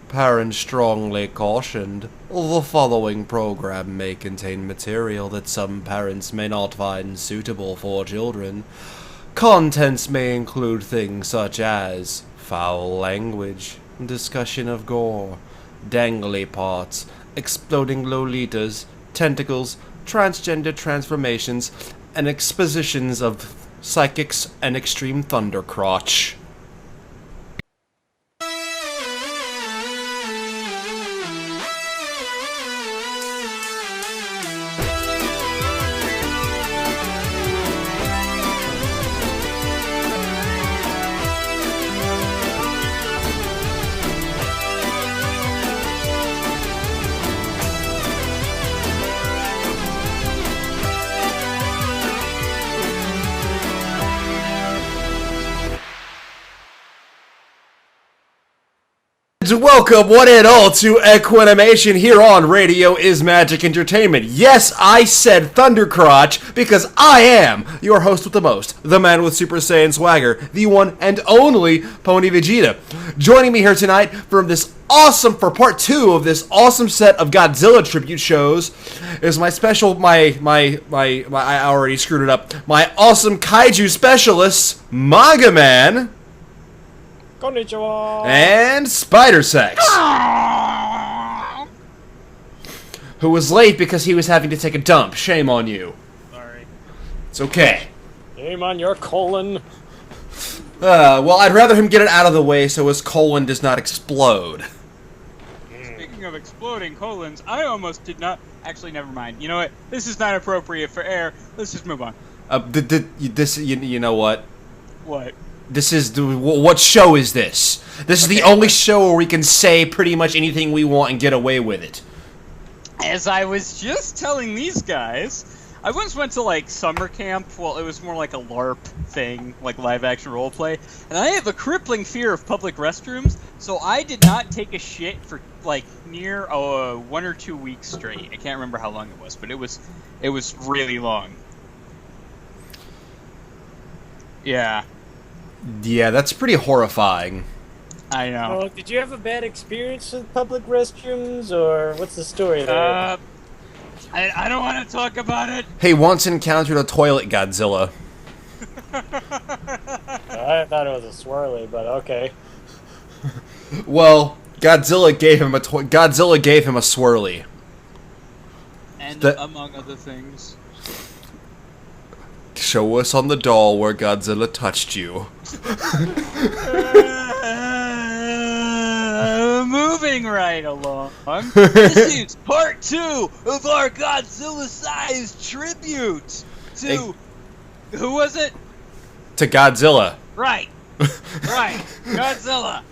Parents strongly cautioned, the following program may contain material that some parents may not find suitable for children. Contents may include things such as foul language, discussion of gore, dangly parts, exploding lolitas, tentacles, transgender transformations, and expositions of psychics and extreme thundercrotch. Welcome, one and all, to Equinimation here on Radio is Magic Entertainment. Yes, I said Thundercrotch because I am your host with the most, the man with Super Saiyan swagger, the one and only Pony Vegeta. Joining me here tonight for part 2 of this awesome set of Godzilla tribute shows is my I already screwed it up, my awesome kaiju specialist, MangaMan. Konnichiwa. And Spider Sex, who was late because he was having to take a dump. Shame on you. Sorry. It's okay. Shame on your colon. Well, I'd rather him get it out of the way so his colon does not explode. Speaking of exploding colons, I almost did not... Actually, never mind. You know what? This is not appropriate for air. Let's just move on. You know what? What? What show is this? This is the only show where we can say pretty much anything we want and get away with it. As I was just telling these guys, I once went to, like, summer camp. Well, it was more like a LARP thing, like live-action roleplay. And I have a crippling fear of public restrooms, so I did not take a shit for, like, near 1 or 2 weeks straight. I can't remember how long it was, but it was really long. Yeah. Yeah, that's pretty horrifying. I know. Oh, did you have a bad experience with public restrooms, or what's the story there? I don't want to talk about it. Hey, once encountered a toilet Godzilla. I thought it was a swirly, but okay. Well, Godzilla gave him a swirly. And among other things. Show us on the doll where Godzilla touched you. Moving right along. This is part 2 of our Godzilla-sized tribute to... Who was it? To Godzilla. Right. Right. Godzilla.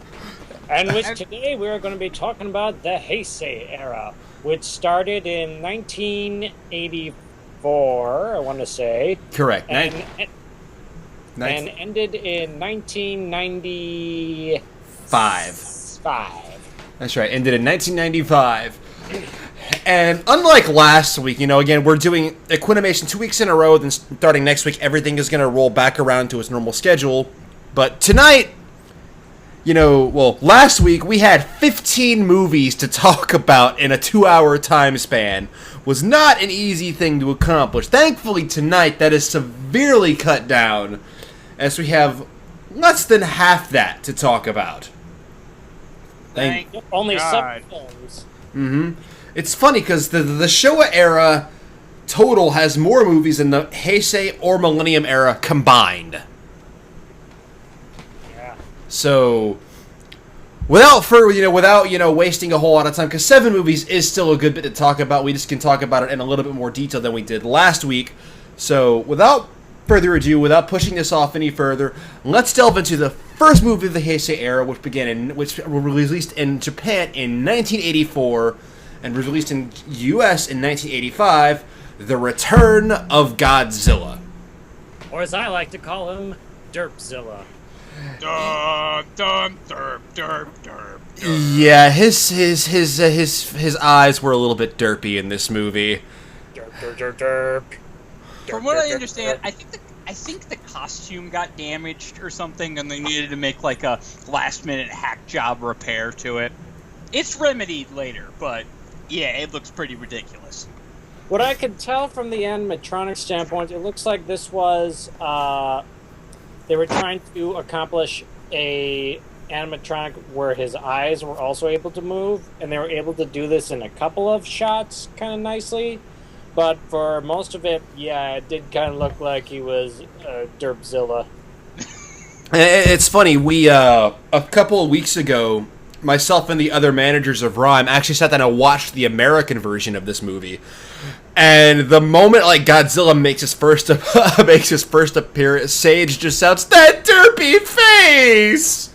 And which today we're going to be talking about the Heisei era, which started in 1984, I want to say. Correct. And ended in 1995. That's right, ended in 1995. And unlike last week, again, we're doing Equinimation 2 weeks in a row, then starting next week, everything is going to roll back around to its normal schedule. But tonight, last week we had 15 movies to talk about in a 2-hour time span. Was not an easy thing to accomplish. Thankfully tonight that is severely cut down, as we have less than half that to talk about. Only God. 7 films. Mm-hmm. It's funny because the Showa era total has more movies than the Heisei or Millennium era combined. Yeah. So, without wasting a whole lot of time, because 7 movies is still a good bit to talk about. We just can talk about it in a little bit more detail than we did last week. So, without further ado, without pushing this off any further, let's delve into the first movie of the Heisei era, which was released in Japan in 1984 and was released in U.S. in 1985, The Return of Godzilla. Or as I like to call him, Derpzilla. Dun, dun, derp, derp, derp, derp. Yeah, his eyes were a little bit derpy in this movie. Derp, derp, derp, derp. From what I understand, I think the costume got damaged or something, and they needed to make like a last-minute hack job repair to it. It's remedied later, but yeah, it looks pretty ridiculous. What I could tell from the animatronic standpoint, it looks like this was they were trying to accomplish a animatronic where his eyes were also able to move, and they were able to do this in a couple of shots kind of nicely. But for most of it, yeah, it did kind of look like he was Derpzilla. It's funny, we, a couple of weeks ago, myself and the other managers of Rhyme actually sat down and watched the American version of this movie. And the moment, like, Godzilla makes his first appearance, Sage just shouts, "That derpy face!"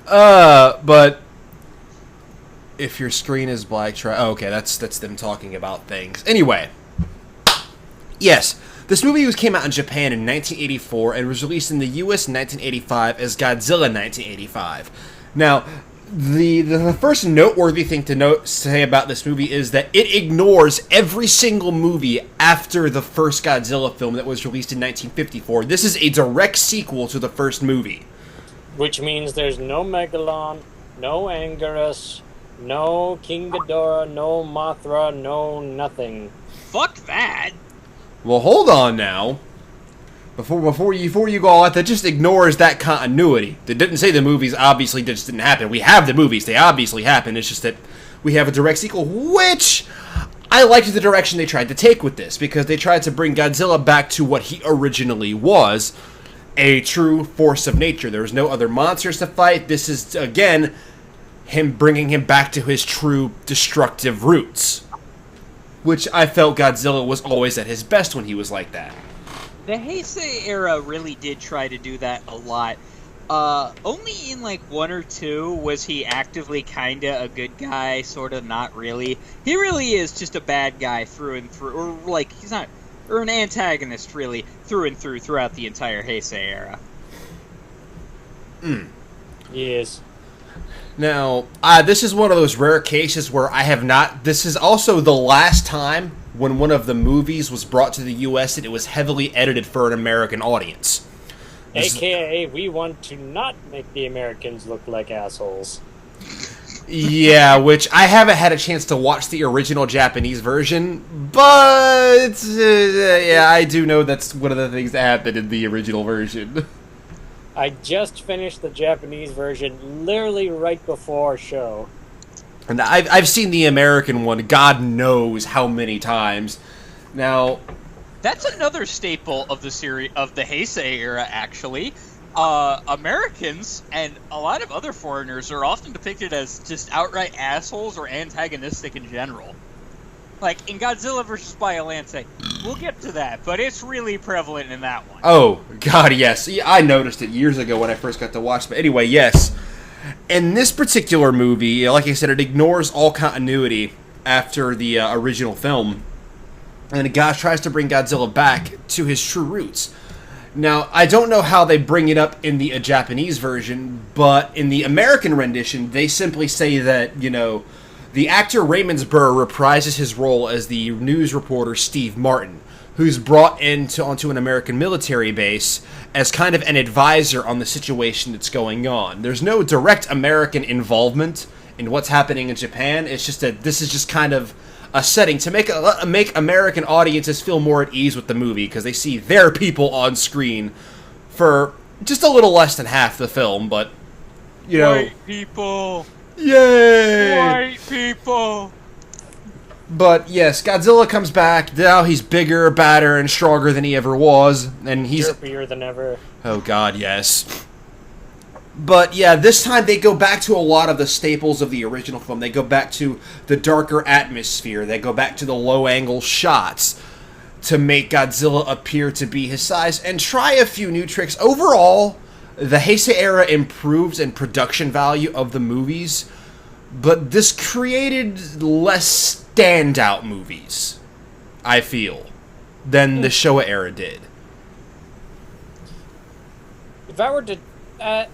But if your screen is black, try. Oh, okay, that's them talking about things. Anyway, yes, this movie came out in Japan in 1984 and was released in the U.S. in 1985 as Godzilla 1985. Now, the first noteworthy thing to say about this movie is that it ignores every single movie after the first Godzilla film that was released in 1954. This is a direct sequel to the first movie. Which means there's no Megalon, no Anguirus, no King Ghidorah, no Mothra, no nothing. Fuck that! Well, hold on now. Before you go on, that just ignores that continuity. They didn't say the movies obviously just didn't happen. We have the movies. They obviously happened. It's just that we have a direct sequel, which I liked the direction they tried to take with this, because they tried to bring Godzilla back to what he originally was, a true force of nature. There was no other monsters to fight. This is, again, bringing him back to his true destructive roots, which I felt Godzilla was always at his best when he was like that. The Heisei era really did try to do that a lot. Only in like one or two was he actively kinda a good guy, sorta not really. He really is just a bad guy through and through, or like he's not, or an antagonist really through and through throughout the entire Heisei era. Yes. Now, this is one of those rare cases where I have not... This is also the last time when one of the movies was brought to the U.S. and it was heavily edited for an American audience. AKA, we want to not make the Americans look like assholes. Yeah, which I haven't had a chance to watch the original Japanese version, but yeah, I do know that's one of the things that happened in the original version. I just finished the Japanese version literally right before our show. And I've seen the American one, God knows how many times. Now, that's another staple of the series of the Heisei era, actually. Americans and a lot of other foreigners are often depicted as just outright assholes or antagonistic in general. Like in Godzilla vs. Biollante, we'll get to that, but it's really prevalent in that one. Oh, God, yes. I noticed it years ago when I first got to watch it. But anyway, yes. In this particular movie, like I said, it ignores all continuity after the original film. And God tries to bring Godzilla back to his true roots. Now, I don't know how they bring it up in the Japanese version, but in the American rendition, they simply say that, you know, the actor Raymond Burr reprises his role as the news reporter Steve Martin, who's brought onto an American military base as kind of an advisor on the situation that's going on. There's no direct American involvement in what's happening in Japan. It's just that this is just kind of a setting to make American audiences feel more at ease with the movie, because they see their people on screen for just a little less than half the film, but, you know... White people! Yay! White people! But yes, Godzilla comes back. Now he's bigger, badder, and stronger than he ever was, and he's derpier than ever. Oh God, yes. But yeah, this time they go back to a lot of the staples of the original film. They go back to the darker atmosphere. They go back to the low-angle shots to make Godzilla appear to be his size, and try a few new tricks. Overall, the Heisei era improves in production value of the movies, but this created less standout movies, I feel, than the Showa era did. If I were to... I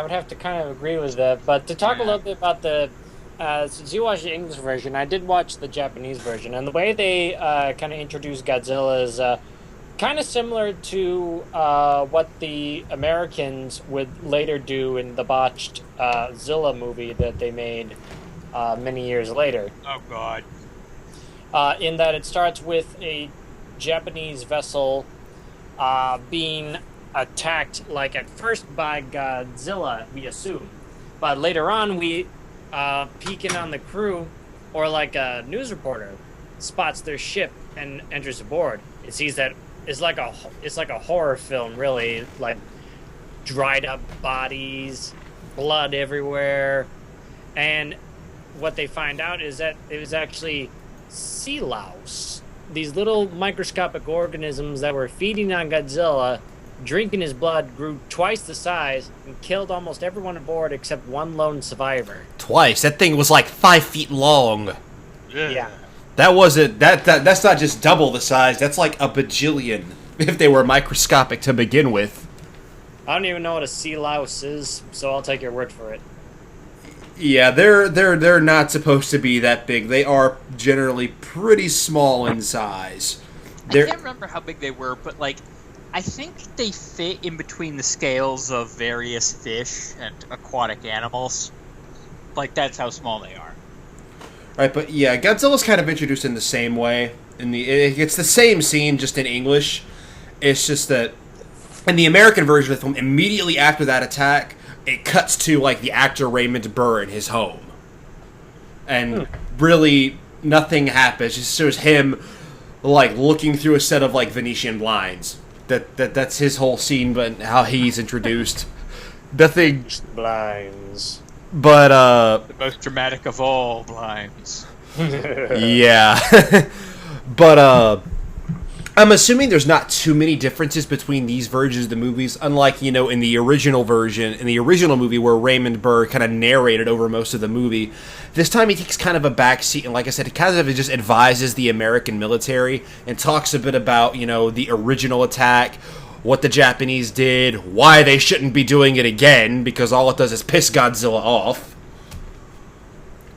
would have to kind of agree with that. But to talk a little bit about the... since you watched the English version, I did watch the Japanese version. And the way they kind of introduced Godzilla is kind of similar to what the Americans would later do in the botched Zilla movie that they made many years later. Oh God. In that it starts with a Japanese vessel being attacked, like at first by Godzilla, we assume, but later on we peeking on the crew, or like a news reporter spots their ship and enters aboard. It sees that it's like a horror film, really, like dried up bodies, blood everywhere, and what they find out is that it was actually sea louse, these little microscopic organisms that were feeding on Godzilla, drinking his blood, grew twice the size, and killed almost everyone aboard except one lone survivor. Twice? That thing was like 5 feet long. Yeah. That wasn't that's not just double the size, that's like a bajillion if they were microscopic to begin with. I don't even know what a sea louse is, so I'll take your word for it. Yeah, they're not supposed to be that big. They are generally pretty small in size. I can't remember how big they were, but like I think they fit in between the scales of various fish and aquatic animals. Like that's how small they are. Right, but yeah, Godzilla's kind of introduced in the same way. It's the same scene, just in English. It's just that in the American version of the film, immediately after that attack, it cuts to like the actor Raymond Burr in his home, and really nothing happens. It just shows him like looking through a set of like Venetian blinds. That's his whole scene, but how he's introduced. Nothing. Blinds. But the most dramatic of all blinds. Yeah. But I'm assuming there's not too many differences between these versions of the movies, unlike, you know, in the original version, in the original movie where Raymond Burr kind of narrated over most of the movie. This time he takes kind of a backseat, and like I said, he kind of just advises the American military and talks a bit about, you know, the original attack, what the Japanese did, why they shouldn't be doing it again, because all it does is piss Godzilla off.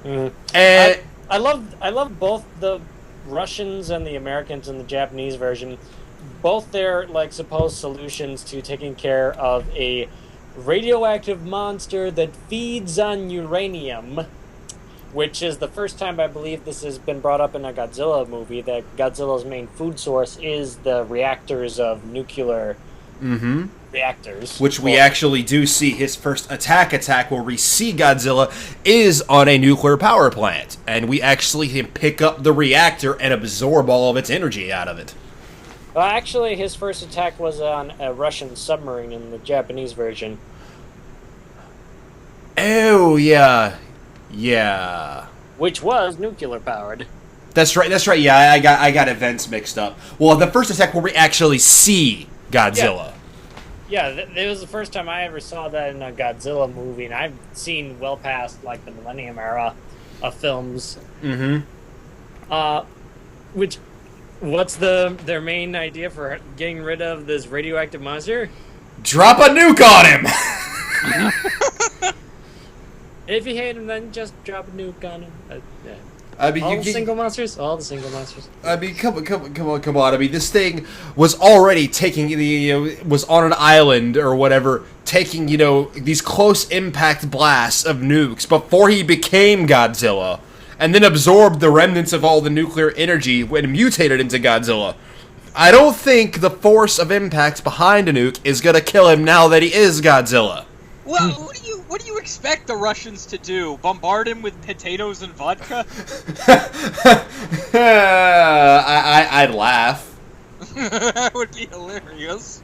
And I love both the Russians and the Americans in the Japanese version. Both their like supposed solutions to taking care of a radioactive monster that feeds on uranium, which is the first time I believe this has been brought up in a Godzilla movie, that Godzilla's main food source is the reactors of nuclear reactors. Which we actually do see. His first attack where we see Godzilla is on a nuclear power plant. And we actually can pick up the reactor and absorb all of its energy out of it. Well, actually, his first attack was on a Russian submarine in the Japanese version. Oh, yeah. Yeah. Which was nuclear powered. That's right. Yeah, I got events mixed up. Well, the first attack where we actually see Godzilla. Yeah, it was the first time I ever saw that in a Godzilla movie, and I've seen well past like the Millennium era of films. What's their main idea for getting rid of this radioactive monster? Drop a nuke on him. If you hate him, then just drop a nuke on him. Yeah. I mean, all the single monsters. I mean, come on. I mean, this thing was already taking was on an island or whatever, taking these close impact blasts of nukes before he became Godzilla, and then absorbed the remnants of all the nuclear energy when mutated into Godzilla. I don't think the force of impact behind a nuke is gonna kill him now that he is Godzilla. Well, what do you expect the Russians to do? Bombard him with potatoes and vodka? I'd laugh. That would be hilarious.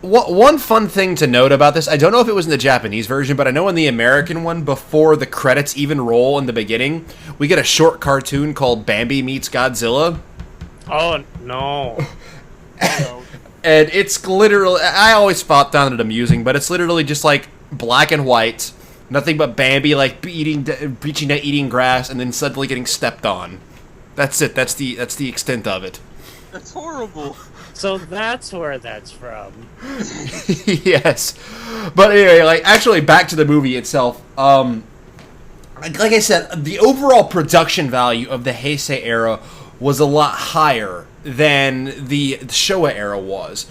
One fun thing to note about this, I don't know if it was in the Japanese version, but I know in the American one, before the credits even roll in the beginning, we get a short cartoon called Bambi Meets Godzilla. Oh, no. And it's literally, I always found it amusing, but it's literally just like black and white, nothing but Bambi like reaching out, eating grass, and then suddenly getting stepped on. That's it. That's the extent of it. That's horrible. So that's where that's from. Yes, but anyway, like actually back to the movie itself. Like I said, the overall production value of the Heisei era was a lot higher than the Showa era was.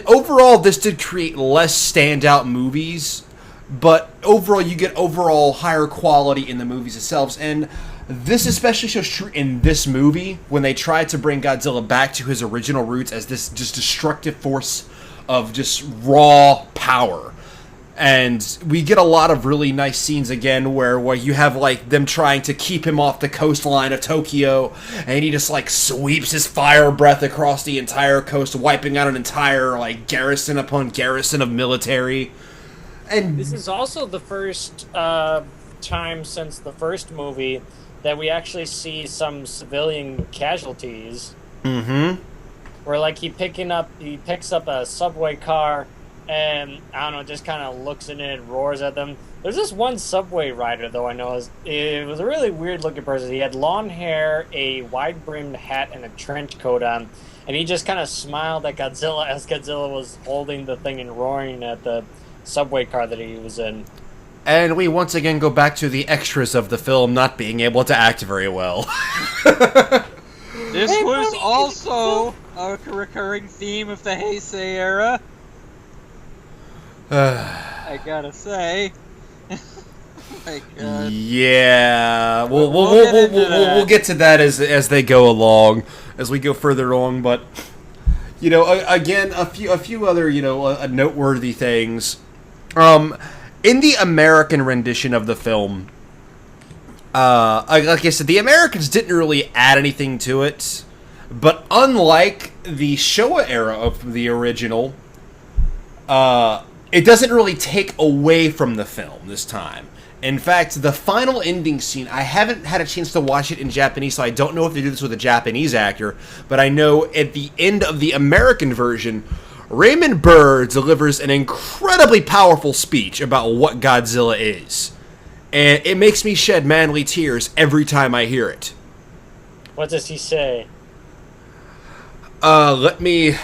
Overall, this did create less standout movies, but overall, you get overall higher quality in the movies themselves, and this especially shows true in this movie when they tried to bring Godzilla back to his original roots as this just destructive force of just raw power. And we get a lot of really nice scenes again where you have like them trying to keep him off the coastline of Tokyo, and he just like sweeps his fire breath across the entire coast, wiping out an entire like garrison upon garrison of military. And this is also the first time since the first movie that we actually see some civilian casualties. Mm-hmm. Where like he picks up a subway car, and I don't know, just kind of looks in it and roars at them. There's this one subway rider, though, I know. It was a really weird-looking person. He had long hair, a wide-brimmed hat, and a trench coat on. And he just kind of smiled at Godzilla as Godzilla was holding the thing and roaring at the subway car that he was in. And we once again go back to the extras of the film not being able to act very well. This was also a recurring theme of the Heisei era. I gotta say. Oh my God. Yeah, we'll get to that as they go along, as we go further along. But again, a few other noteworthy things. In the American rendition of the film, like I said, the Americans didn't really add anything to it, but unlike the Showa era of the original, it doesn't really take away from the film this time. In fact, the final ending scene, I haven't had a chance to watch it in Japanese, so I don't know if they do this with a Japanese actor, but I know at the end of the American version, Raymond Burr delivers an incredibly powerful speech about what Godzilla is. And it makes me shed manly tears every time I hear it. What does he say? Let me...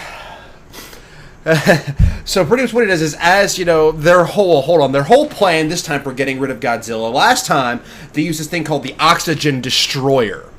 So pretty much what it is as, their whole plan this time for getting rid of Godzilla. Last time, they used this thing called the Oxygen Destroyer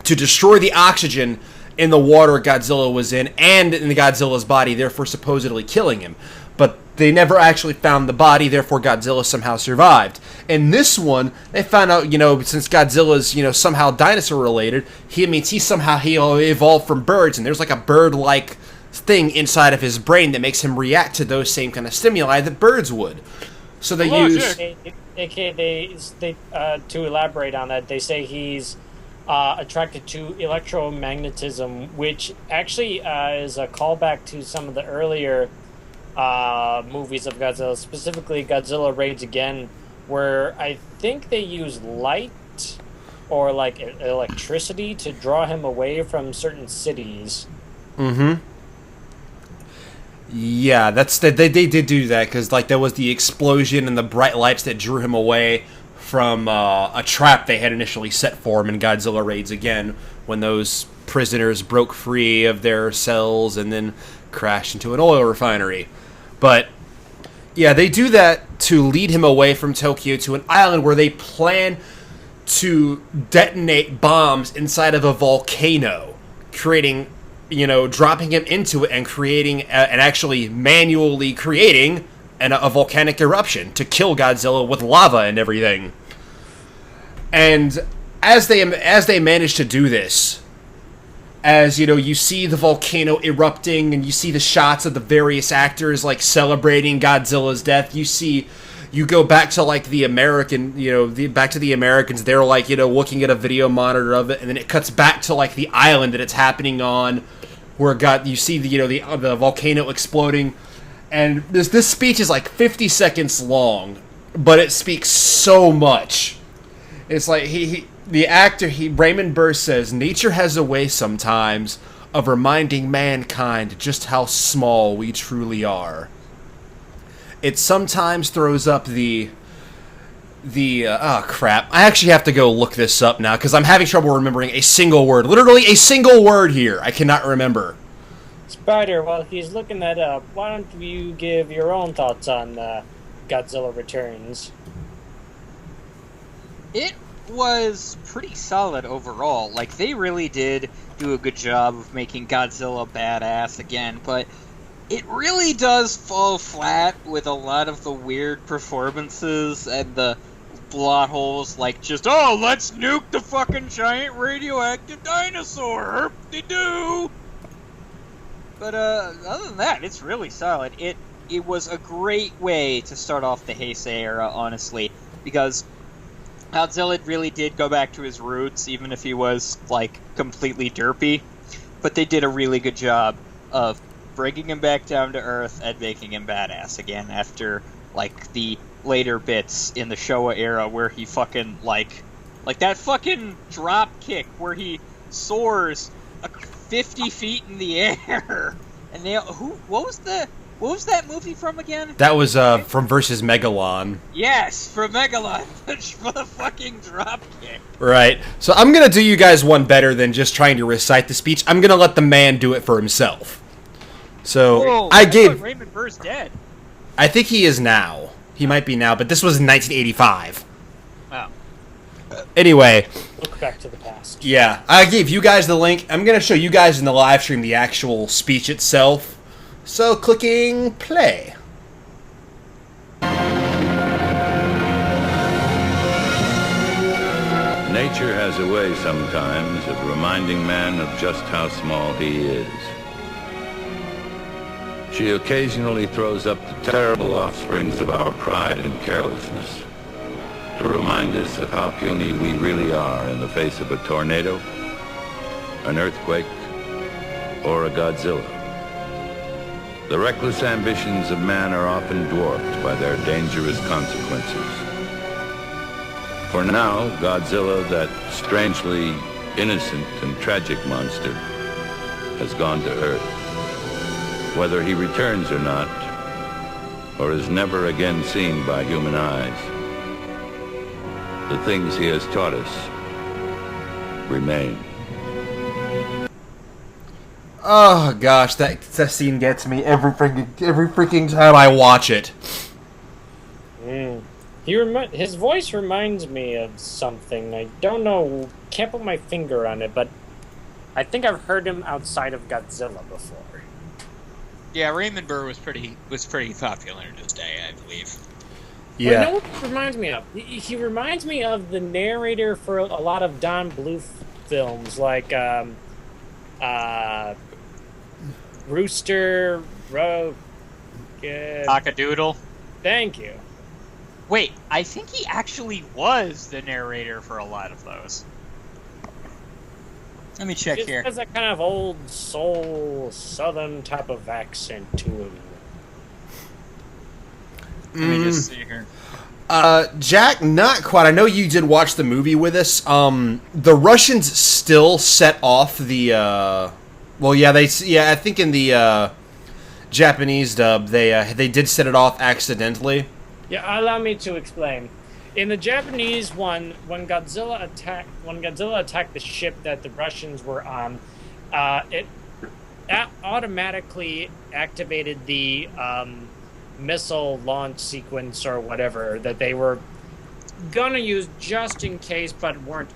to destroy the oxygen in the water Godzilla was in and in the Godzilla's body, therefore supposedly killing him. But they never actually found the body, therefore Godzilla somehow survived. In this one, they found out, since Godzilla's, somehow dinosaur-related, he evolved from birds, and there's like a bird-like thing inside of his brain that makes him react to those same kind of stimuli that birds would. So they use... to elaborate on that, they say he's attracted to electromagnetism, which actually is a callback to some of the earlier movies of Godzilla, specifically Godzilla Raids Again, where I think they use light or like electricity to draw him away from certain cities. Mm-hmm. Yeah, they did do that, because there was the explosion and the bright lights that drew him away from a trap they had initially set for him in Godzilla Raids Again, when those prisoners broke free of their cells and then crashed into an oil refinery. But yeah, they do that to lead him away from Tokyo to an island where they plan to detonate bombs inside of a volcano, creating, dropping him into it and creating, and actually manually creating a volcanic eruption to kill Godzilla with lava and everything. And as they manage to do this, as you see the volcano erupting and you see the shots of the various actors celebrating Godzilla's death, you go back to the American, back to the Americans. They're looking at a video monitor of it, and then it cuts back to the island that it's happening on, where you see the volcano exploding, and this speech is 50 seconds long, but it speaks so much. It's Raymond Burr says, nature has a way sometimes of reminding mankind just how small we truly are. It sometimes throws up oh crap. I actually have to go look this up now, because I'm having trouble remembering a single word. Literally a single word here. I cannot remember. Spider, while he's looking that up, why don't you give your own thoughts on Godzilla Returns? It was pretty solid overall. Like, they really did do a good job of making Godzilla badass again, but it really does fall flat with a lot of the weird performances and the plot holes, like just, oh, let's nuke the fucking giant radioactive dinosaur, herp-de-doo! But, other than that, it's really solid. It was a great way to start off the Heisei era, honestly, because Godzilla really did go back to his roots, even if he was, like, completely derpy. But they did a really good job of bringing him back down to Earth and making him badass again after, like, the later bits in the Showa era where he fucking, like that fucking drop kick where he soars 50 feet in the air. And what was that movie from again? That was from versus Megalon. Yes, from Megalon, for the fucking drop kick. Right. So I'm gonna do you guys one better than just trying to recite the speech. I'm gonna let the man do it for himself. So Whoa, I gave. thought Raymond Burr's dead. I think he is now. He might be now, but this was in 1985. Wow. Anyway. Look back to the past. Yeah, I gave you guys the link. I'm gonna show you guys in the live stream the actual speech itself. So clicking play. Nature has a way sometimes of reminding man of just how small he is. She occasionally throws up the terrible offsprings of our pride and carelessness to remind us of how puny we really are in the face of a tornado, an earthquake, or a Godzilla. The reckless ambitions of man are often dwarfed by their dangerous consequences. For now, Godzilla, that strangely innocent and tragic monster, has gone to Earth. Whether he returns or not, or is never again seen by human eyes, the things he has taught us remain. Oh gosh, that scene gets me every freaking time I watch it. His voice reminds me of something. I don't know, can't put my finger on it, but I think I've heard him outside of Godzilla before. Yeah, Raymond Burr was pretty popular in his day, I believe. Yeah. Well, you know what he reminds me of? He reminds me of the narrator for a lot of Don Bluth films, like Rooster Road. Cockadoodle. Thank you. Wait, I think he actually was the narrator for a lot of those. Let me check Just here. has that kind of old soul southern type of accent to him. Let me just see here. Jack, not quite. I know you did watch the movie with us. The Russians still set off the. I think in the Japanese dub, they did set it off accidentally. Yeah, allow me to explain. In the Japanese one, when Godzilla attacked the ship that the Russians were on, it automatically activated the missile launch sequence or whatever that they were gonna use just in case, but weren't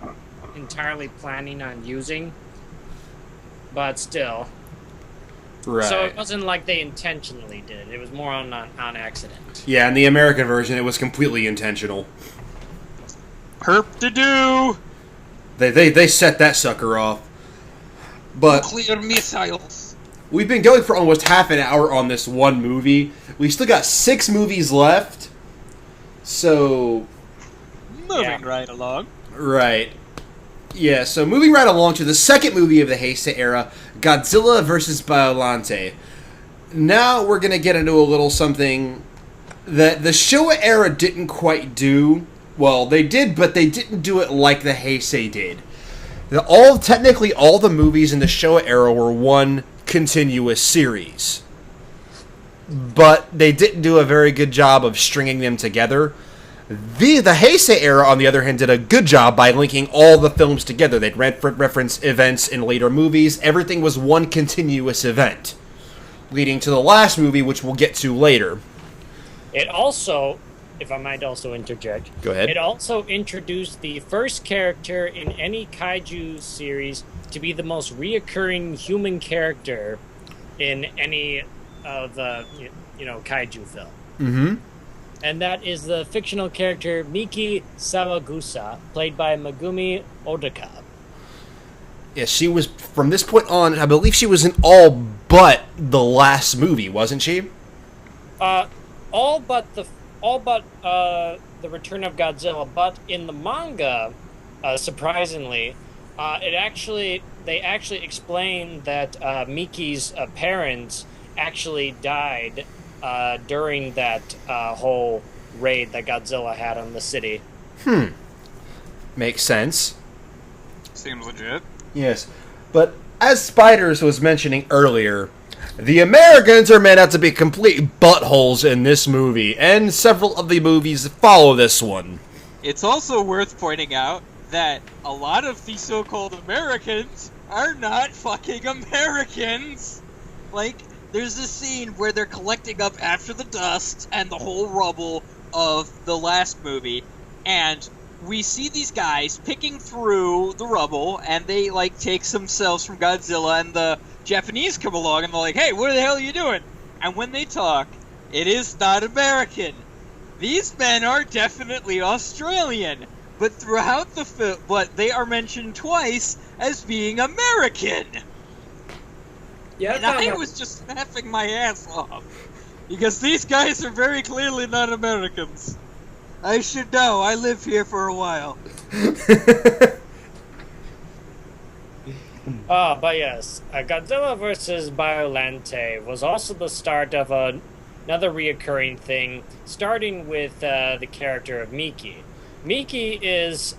entirely planning on using. But still. Right. So it wasn't like they intentionally did it. It was more on accident. Yeah, in the American version, it was completely intentional. Herp-de-doo! They set that sucker off. But Nuclear missiles. we've been going for almost half an hour on this one movie. We still got 6 movies left. So... Moving right along. Right. Yeah, so moving right along to the second movie of the Heisei era, Godzilla vs. Biollante. Now we're going to get into a little something that the Showa era didn't quite do. Well, they did, but they didn't do it like the Heisei did. Technically, all the movies in the Showa era were one continuous series. But they didn't do a very good job of stringing them together. The Heisei era, on the other hand, did a good job by linking all the films together. They'd reference events in later movies. Everything was one continuous event, leading to the last movie, which we'll get to later. It also if I might also interject. Go ahead. It also introduced the first character in any kaiju series to be the most reoccurring human character in any of the kaiju film. Mm-hmm. And that is the fictional character Miki Sawagusa, played by Megumi Odaka. Yeah, she was, from this point on, I believe she was in all but the last movie, wasn't she? All but the Return of Godzilla, but in the manga, surprisingly, they actually explain that Miki's parents actually died during that whole raid that Godzilla had on the city. Makes sense. Seems legit. Yes, but as Spiders was mentioning earlier, the Americans are made out to be complete buttholes in this movie, and several of the movies follow this one. It's also worth pointing out that a lot of the so-called Americans are not fucking Americans. Like, there's this scene where they're collecting up after the dust and the whole rubble of the last movie, and we see these guys picking through the rubble, and they, like, take some cells from Godzilla, and the Japanese come along, and they're like, hey, what the hell are you doing? And when they talk, it is not American. These men are definitely Australian, but throughout the film, they are mentioned twice as being American. Yeah, And I was just laughing my ass off, because these guys are very clearly not Americans. I should know. I live here for a while. But yes, Godzilla vs. Biolante was also the start of another reoccurring thing, starting with the character of Miki. Miki is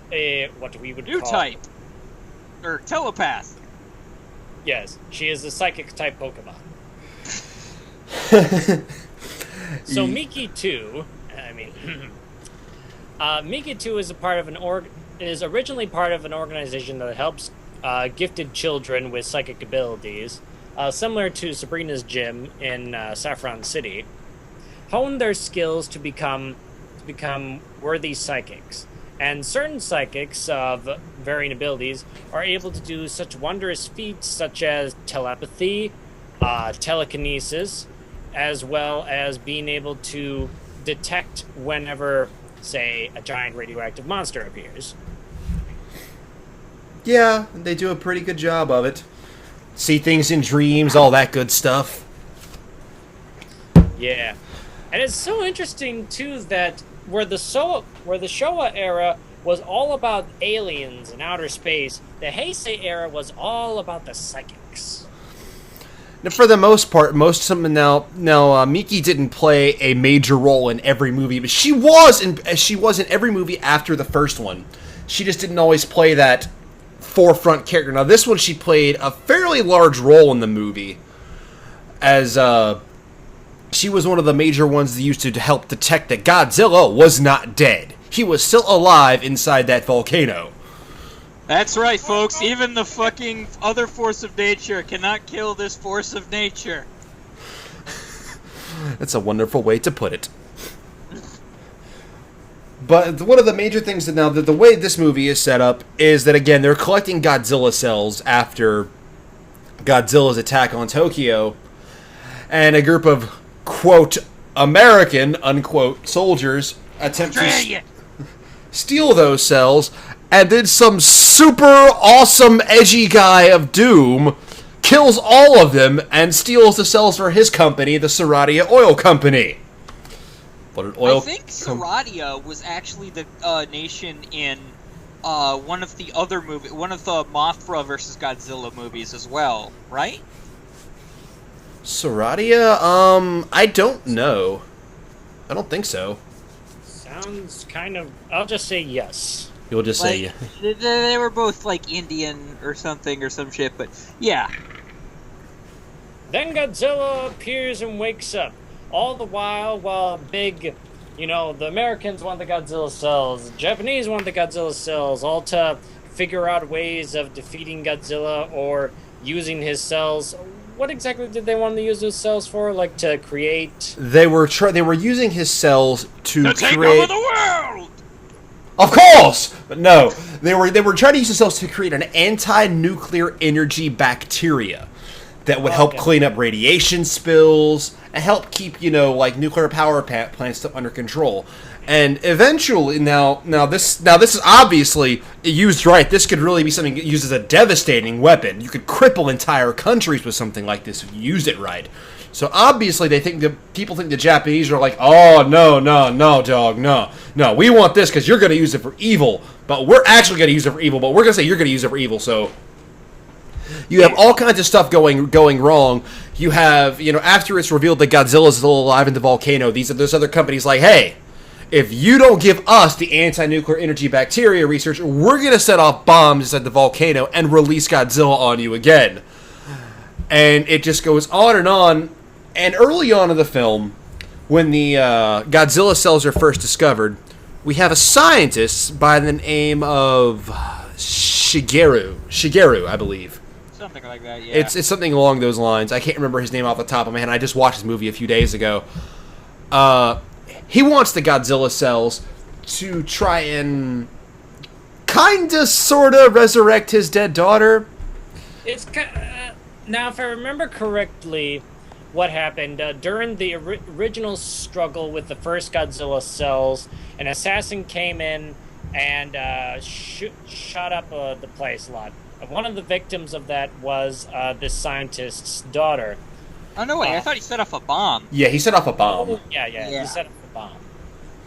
what we would call... New-type. Or telepath. Yes, she is a psychic-type Pokemon. So Miki 2, Miki 2 is originally part of an organization that helps gifted children with psychic abilities, similar to Sabrina's gym in Saffron City, hone their skills to become worthy psychics. And certain psychics of varying abilities are able to do such wondrous feats such as telepathy, telekinesis, as well as being able to detect whenever, say, a giant radioactive monster appears. Yeah, they do a pretty good job of it. See things in dreams, all that good stuff. Yeah. And it's so interesting, too, that where the Showa era was all about aliens and outer space, the Heisei era was all about the psychics. Now, for the most part, Miki didn't play a major role in every movie, but she was in every movie after the first one. She just didn't always play that forefront character. Now, this one, she played a fairly large role in the movie, as she was one of the major ones that used to help detect that Godzilla was not dead. He was still alive inside that volcano. That's right, folks. Even the fucking other force of nature cannot kill this force of nature. That's a wonderful way to put it. But one of the major things that now, the way this movie is set up is that, again, they're collecting Godzilla cells after Godzilla's attack on Tokyo, and a group of, quote, American, unquote, soldiers attempt to steal those cells, and then some super awesome edgy guy of Doom kills all of them and steals the cells for his company, the Saradia Oil Company. I think Saradia was actually the nation in one of the Mothra versus Godzilla movies as well, right? Saradia? I don't know. I don't think so. Sounds kind of... I'll just say yes. You'll just say yeah. They were both, like, Indian or something or some shit, but yeah. Then Godzilla appears and wakes up. All the while big, the Americans want the Godzilla cells, the Japanese want the Godzilla cells, all to figure out ways of defeating Godzilla or using his cells, what exactly did they want to use those cells for? Like to create? They were using his cells to take create. over the world. Of course, but no, they were trying to use the cells to create an anti-nuclear energy bacteria that would help clean up radiation spills and help keep like nuclear power plants under control. And eventually, now this is obviously used right. This could really be something used as a devastating weapon. You could cripple entire countries with something like this if you used it right. So obviously, people think the Japanese are like, oh no, dog, no, we want this because you're going to use it for evil, but we're actually going to use it for evil. But we're going to say you're going to use it for evil. So you have all kinds of stuff going wrong. You have after it's revealed that Godzilla's still alive in the volcano, there's other companies like, hey, if you don't give us the anti-nuclear energy bacteria research, we're going to set off bombs at the volcano and release Godzilla on you again. And it just goes on and on. And early on in the film, when the Godzilla cells are first discovered, we have a scientist by the name of Shigeru, I believe. Something like that, yeah. It's something along those lines. I can't remember his name off the top of my head. I just watched this movie a few days ago. He wants the Godzilla cells to try and kinda, sorta resurrect his dead daughter. It's now, if I remember correctly, what happened during the original struggle with the first Godzilla cells, an assassin came in and shot up the place a lot. One of the victims of that was this scientist's daughter. Oh, no way, I thought he set off a bomb. Yeah, he set off a bomb. Oh, yeah, he set off a bomb.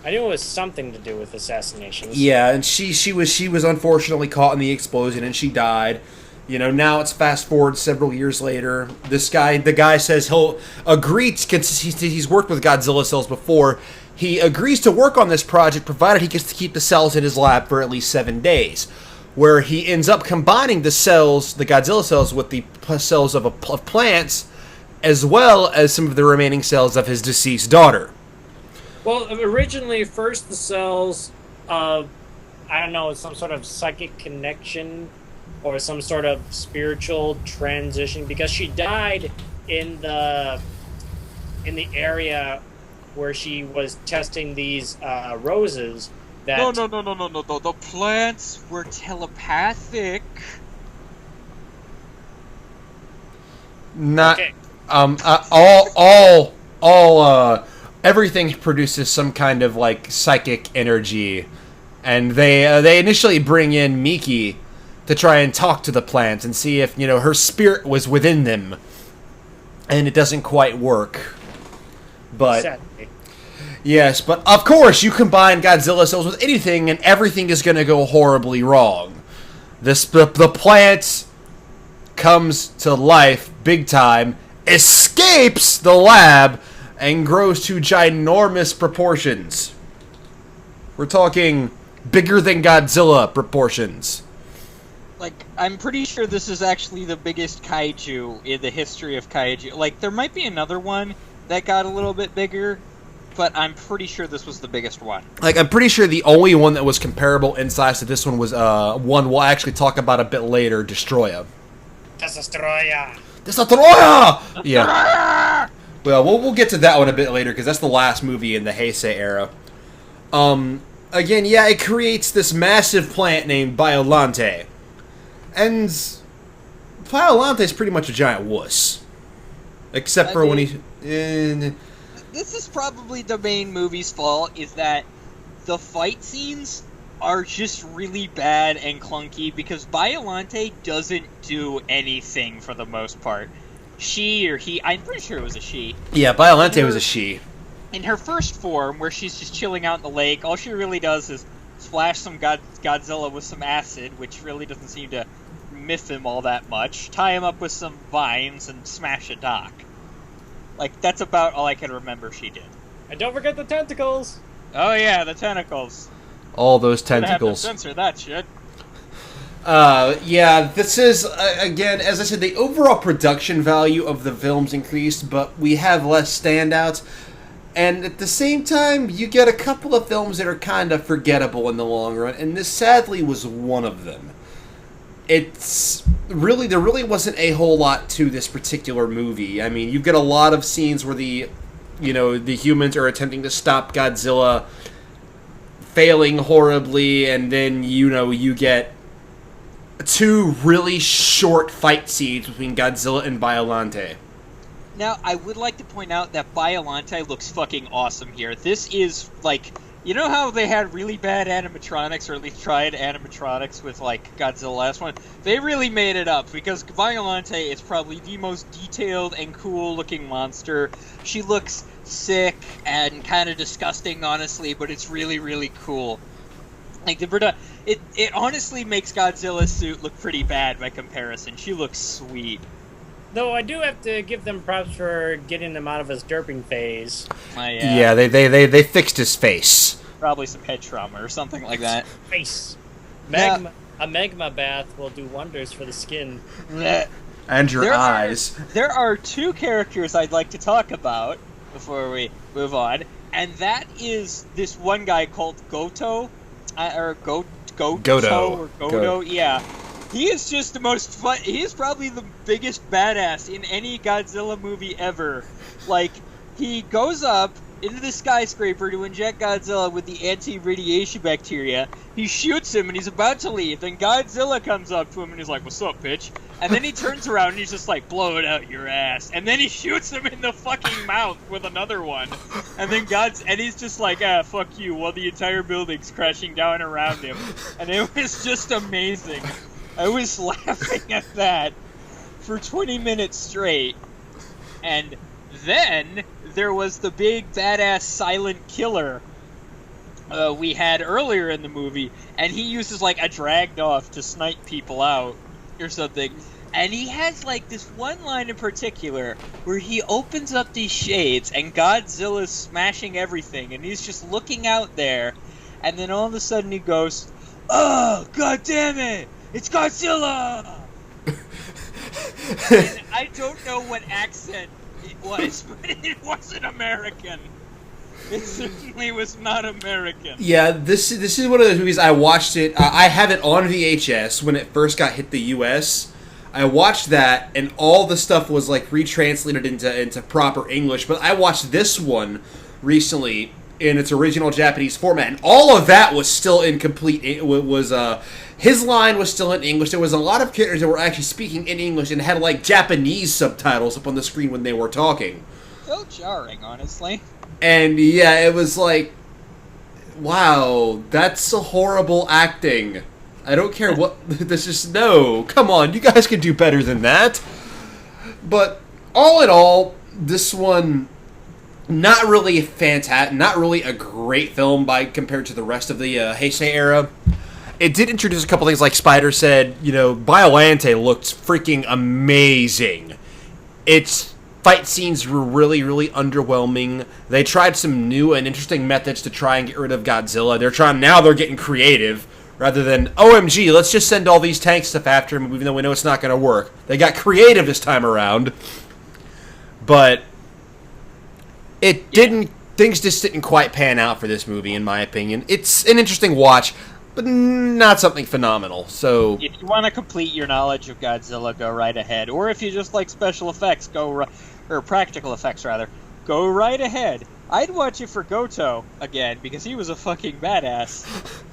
I knew it was something to do with assassinations. Yeah, and she was unfortunately caught in the explosion and she died. Now it's fast forward several years later. The guy says he'll agree because he's worked with Godzilla cells before. He agrees to work on this project provided he gets to keep the cells in his lab for at least 7 days, where he ends up combining the Godzilla cells with the cells of plants, as well as some of the remaining cells of his deceased daughter. Well, originally, first the cells of, I don't know, some sort of psychic connection or some sort of spiritual transition, because she died in the area where she was testing these roses. That No. The plants were telepathic. Not Okay. Everything produces some kind of like psychic energy, and they initially bring in Miki to try and talk to the plants and see if her spirit was within them, and it doesn't quite work. But Sadly. yes, but of course you combine Godzilla cells with anything, and everything is going to go horribly wrong. The plant comes to life big time, escapes the lab, and grows to ginormous proportions. We're talking bigger than Godzilla proportions. Like, I'm pretty sure this is actually the biggest kaiju in the history of kaiju. Like, there might be another one that got a little bit bigger, but I'm pretty sure this was the biggest one. Like, I'm pretty sure the only one that was comparable in size to this one was one we'll actually talk about a bit later, Destroya. Destroya! Yeah. Well, we'll get to that one a bit later, because that's the last movie in the Heisei era. Again, yeah, it creates this massive plant named Biollante. And Biollante is pretty much a giant wuss. Except for when he... This is probably the main movie's fault, is that the fight scenes are just really bad and clunky, because Biollante doesn't do anything for the most part. She or he, I'm pretty sure it was a she. Yeah, Biollante was a she. In her first form, where she's just chilling out in the lake, all she really does is splash some Godzilla with some acid, which really doesn't seem to miss him all that much, tie him up with some vines, and smash a dock. Like, that's about all I can remember she did. And don't forget the tentacles! Oh yeah, the tentacles. All those Gonna have to tentacles. censor that shit. Yeah, this is, again, as I said, the overall production value of the film's increased, but we have less standouts. And at the same time, you get a couple of films that are kind of forgettable in the long run, and this sadly was one of them. It's really, there really wasn't a whole lot to this particular movie. I mean, you get a lot of scenes where the humans are attempting to stop Godzilla, failing horribly, and then, you get two really short fight scenes between Godzilla and Biollante. Now, I would like to point out that Biollante looks fucking awesome here. This is, like, you know how they had really bad animatronics, or at least tried animatronics with, like, Godzilla last one? They really made it up, because Biollante is probably the most detailed and cool-looking monster. She looks sick and kind of disgusting, honestly, but it's really, really cool. Like, it honestly makes Godzilla's suit look pretty bad by comparison. She looks sweet. Though I do have to give them props for getting him out of his derping phase. Yeah, they fixed his face. Probably some head trauma or something like that. Face. A magma bath will do wonders for the skin. And your eyes. There are two characters I'd like to talk about before we move on, and that is this one guy called Goto, Godo, yeah. He is just the most fun. He is probably the biggest badass in any Godzilla movie ever. Like, he goes up into the skyscraper to inject Godzilla with the anti-radiation bacteria. He shoots him and he's about to leave. Then Godzilla comes up to him and he's like, "What's up, bitch?" And then he turns around and he's just like, "Blow it out your ass." And then he shoots him in the fucking mouth with another one. And then he's just like, "Ah, fuck you," while the entire building's crashing down around him. And it was just amazing. I was laughing at that for 20 minutes straight. And then there was the big badass silent killer we had earlier in the movie, and he uses like a drag off to snipe people out or something. And he has like this one line in particular where he opens up these shades and Godzilla's smashing everything, and he's just looking out there, and then all of a sudden he goes, "Oh, god damn it! It's Godzilla!" And I don't know what accent it was, but it wasn't American. It certainly was not American. Yeah, this is one of those movies. I watched it. I have it on VHS when it first got hit the U.S. I watched that, and all the stuff was like retranslated into proper English. But I watched this one recently in its original Japanese format, and all of that was still incomplete. It was his line was still in English. There was a lot of characters that were actually speaking in English and had like Japanese subtitles up on the screen when they were talking. So jarring, honestly. And yeah, it was like, wow, that's a horrible acting. I don't care what. This is no. Come on, you guys can do better than that. But all in all, this one, not really fantastic, not really a great film compared to the rest of the Heisei era. It did introduce a couple things, like Spider said. Biollante looked freaking amazing. Its fight scenes were really, really underwhelming. They tried some new and interesting methods to try and get rid of Godzilla. They're getting creative. Rather than, OMG, let's just send all these tank stuff after him, even though we know it's not going to work. They got creative this time around. But things just didn't quite pan out for this movie, in my opinion. It's an interesting watch, but not something phenomenal. So if you want to complete your knowledge of Godzilla, go right ahead. Or if you just like special effects, or practical effects rather, go right ahead. I'd watch it for Goto again, because he was a fucking badass.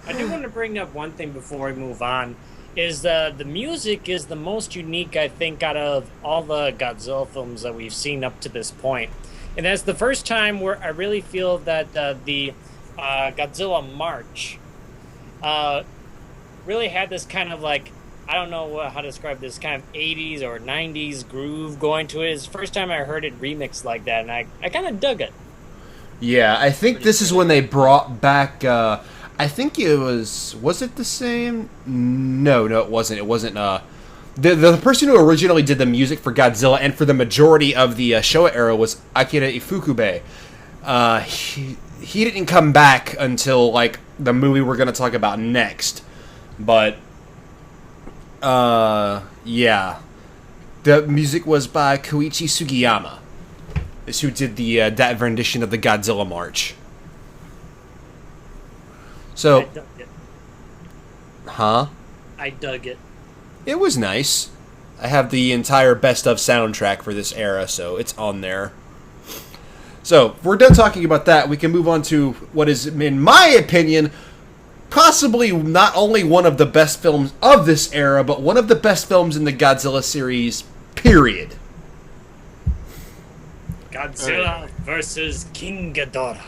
I do want to bring up one thing before we move on. Is the music is the most unique, I think, out of all the Godzilla films that we've seen up to this point. And that's the first time where I really feel that the Godzilla March really had this kind of like, I don't know how to describe this, kind of 80s or 90s groove going to it. It's the first time I heard it remixed like that, and I kind of dug it. Yeah, I think this is when they brought back... I think it was it the same? No, it wasn't. It wasn't, the person who originally did the music for Godzilla and for the majority of the Showa era was Akira Ifukube. He didn't come back until, like, the movie we're going to talk about next. But, yeah. The music was by Koichi Sugiyama. Is who did that rendition of the Godzilla March. So, I dug it. huh? I dug it. It was nice. I have the entire best of soundtrack for this era, so it's on there. So, if we're done talking about that, we can move on to what is, in my opinion, possibly not only one of the best films of this era, but one of the best films in the Godzilla series, period. Godzilla versus King Ghidorah.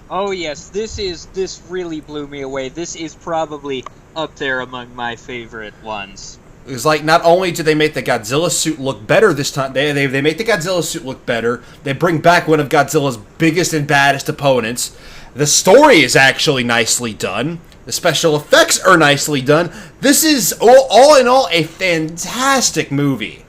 Oh yes, this really blew me away. This is probably up there among my favorite ones. It was like, not only do they make the Godzilla suit look better this time, they make the Godzilla suit look better, they bring back one of Godzilla's biggest and baddest opponents, the story is actually nicely done, the special effects are nicely done. This is, all in all, a fantastic movie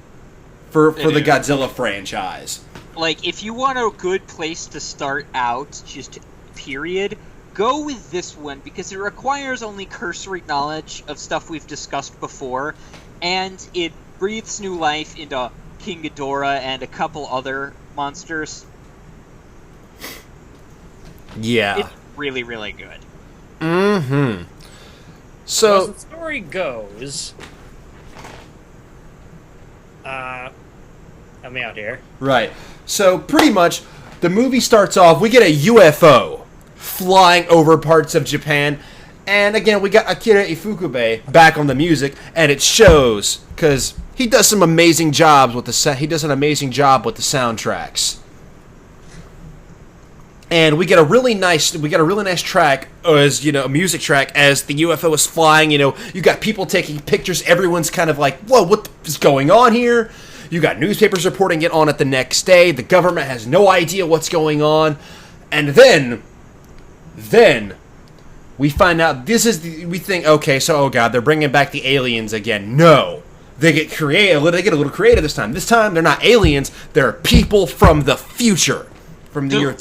for the Godzilla franchise. Like, if you want a good place to start out, just period, go with this one, because it requires only cursory knowledge of stuff we've discussed before, and it breathes new life into King Ghidorah and a couple other monsters. Yeah. It's really, really good. Mm-hmm. So, as the story goes, help me out here. Right. So, pretty much, the movie starts off, we get a UFO flying over parts of Japan, and again, we got Akira Ifukube back on the music, and it shows, because he does some amazing jobs with he does an amazing job with the soundtracks. And we get a really nice track, as a music track, as the UFO is flying. You got people taking pictures. Everyone's kind of like, "Whoa, what is going on here?" You got newspapers reporting it on it the next day. The government has no idea what's going on, and then we find out we think, okay, so oh god, they're bringing back the aliens again. No, they get creative. They get a little creative this time. This time they're not aliens. They're people from the future. From the year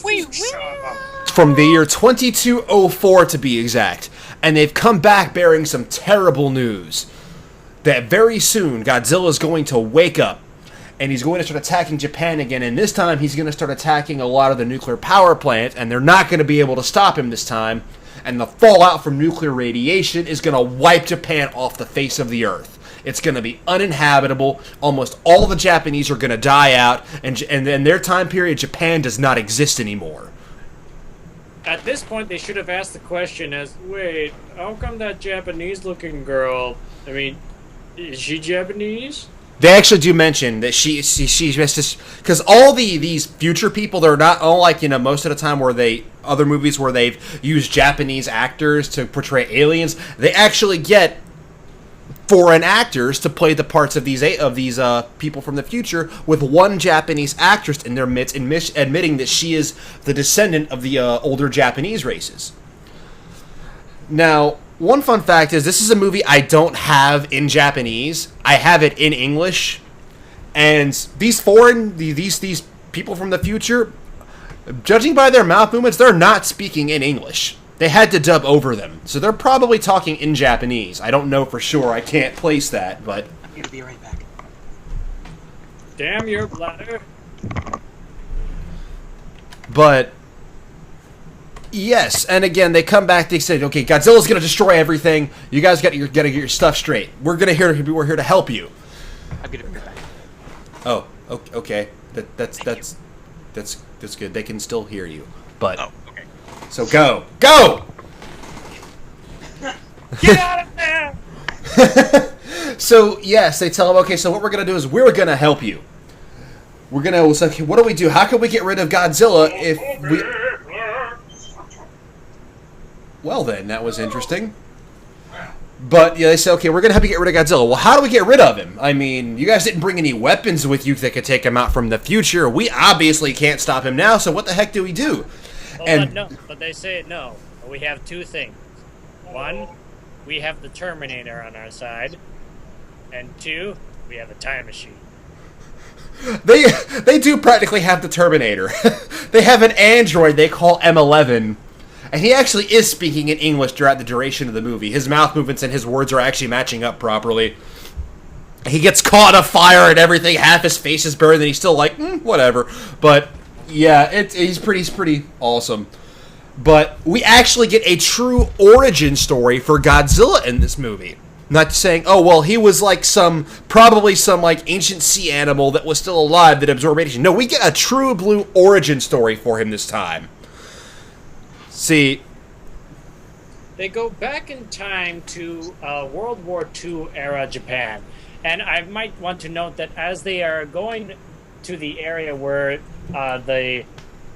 2204 to be exact. And they've come back bearing some terrible news. That very soon Godzilla is going to wake up and he's going to start attacking Japan again, and this time he's going to start attacking a lot of the nuclear power plants, and they're not going to be able to stop him this time, and the fallout from nuclear radiation is going to wipe Japan off the face of the earth. It's going to be uninhabitable. Almost all the Japanese are going to die out, and in their time period, Japan does not exist anymore. At this point, they should have asked the question wait, how come that Japanese-looking girl, is she Japanese? They actually do mention that she's because all these future people, they're not all like, most of the time other movies where they've used Japanese actors to portray aliens, they actually get foreign actors to play the parts of these people from the future, with one Japanese actress in their midst admitting that she is the descendant of the older Japanese races. Now, one fun fact is this is a movie I don't have in Japanese. I have it in English, and these people from the future, judging by their mouth movements, they're not speaking in English. They had to dub over them, so they're probably talking in Japanese. I don't know for sure. I can't place that, but I'm gonna be right back. Damn your bladder. But yes, and again, they come back. They say, "Okay, Godzilla's gonna destroy everything. You guys gotta get your stuff straight. We're here to help you." I'm gonna be right back. Oh, okay. That's good. They can still hear you, but Oh, okay. so go. Get out of there! So yes, they tell him, okay, so what we're gonna do is we're gonna help you. We're gonna. So what do we do? How can we get rid of Godzilla if we? Well, then, that was interesting. But, yeah, they say, okay, we're going to help you get rid of Godzilla. Well, how do we get rid of him? I mean, you guys didn't bring any weapons with you that could take him out from the future. We obviously can't stop him now, so what the heck do we do? But they say no. We have two things. One, we have the Terminator on our side. And two, we have a time machine. They do practically have the Terminator. They have an android they call M11. And he actually is speaking in English throughout the duration of the movie. His mouth movements and his words are actually matching up properly. He gets caught on fire and everything. Half his face is burned, and he's still like, whatever. But yeah, he's pretty awesome. But we actually get a true origin story for Godzilla in this movie. Not saying, oh, well, he was like probably some like ancient sea animal that was still alive that absorbed radiation. No, we get a true blue origin story for him this time. See, they go back in time to World War II era Japan. And I might want to note that as they are going to the area where the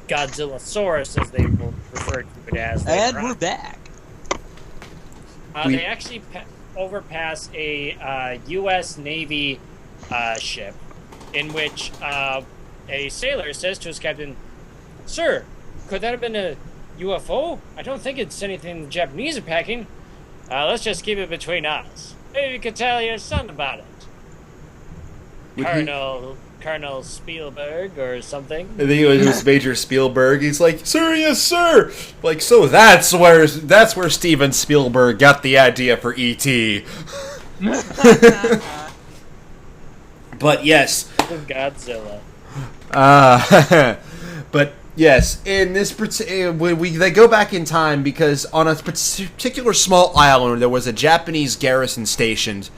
Godzillasaurus, as they will refer to it as, And we're back. They actually overpass a U.S. Navy ship, in which a sailor says to his captain, "Sir, could that have been a UFO? I don't think it's anything the Japanese are packing. Let's just keep it between us. Maybe you could tell your son about it." Colonel Spielberg or something. I think it was Major Spielberg. He's like, "Sir, yes, sir." Like, so that's where Steven Spielberg got the idea for E.T. But yes, Godzilla. But yes, in this they go back in time because on a particular small island where there was a Japanese garrison stationed,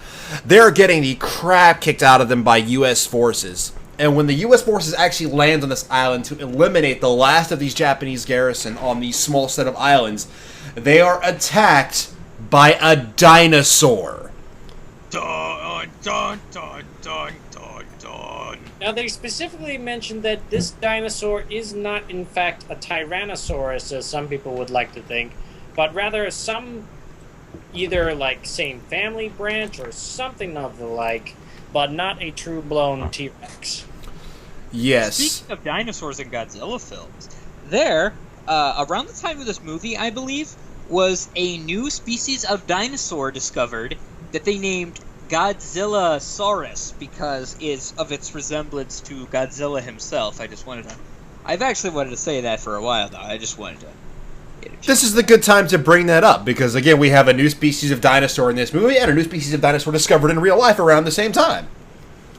they're getting the crap kicked out of them by U.S. forces. And when the U.S. forces actually land on this island to eliminate the last of these Japanese garrison on these small set of islands, they are attacked by a dinosaur. Dun, dun, dun, dun, dun, dun. Now, they specifically mentioned that this dinosaur is not, in fact, a Tyrannosaurus, as some people would like to think, but rather some either, like, same family branch or something of the like, but not a true-blown T-Rex. Yes. Speaking of dinosaurs in Godzilla films, around the time of this movie, I believe, was a new species of dinosaur discovered that they named Godzillasaurus because of its resemblance to Godzilla himself. I've actually wanted to say that for a while now. I just wanted to get it. This is the good time to bring that up because, again, we have a new species of dinosaur in this movie and a new species of dinosaur discovered in real life around the same time.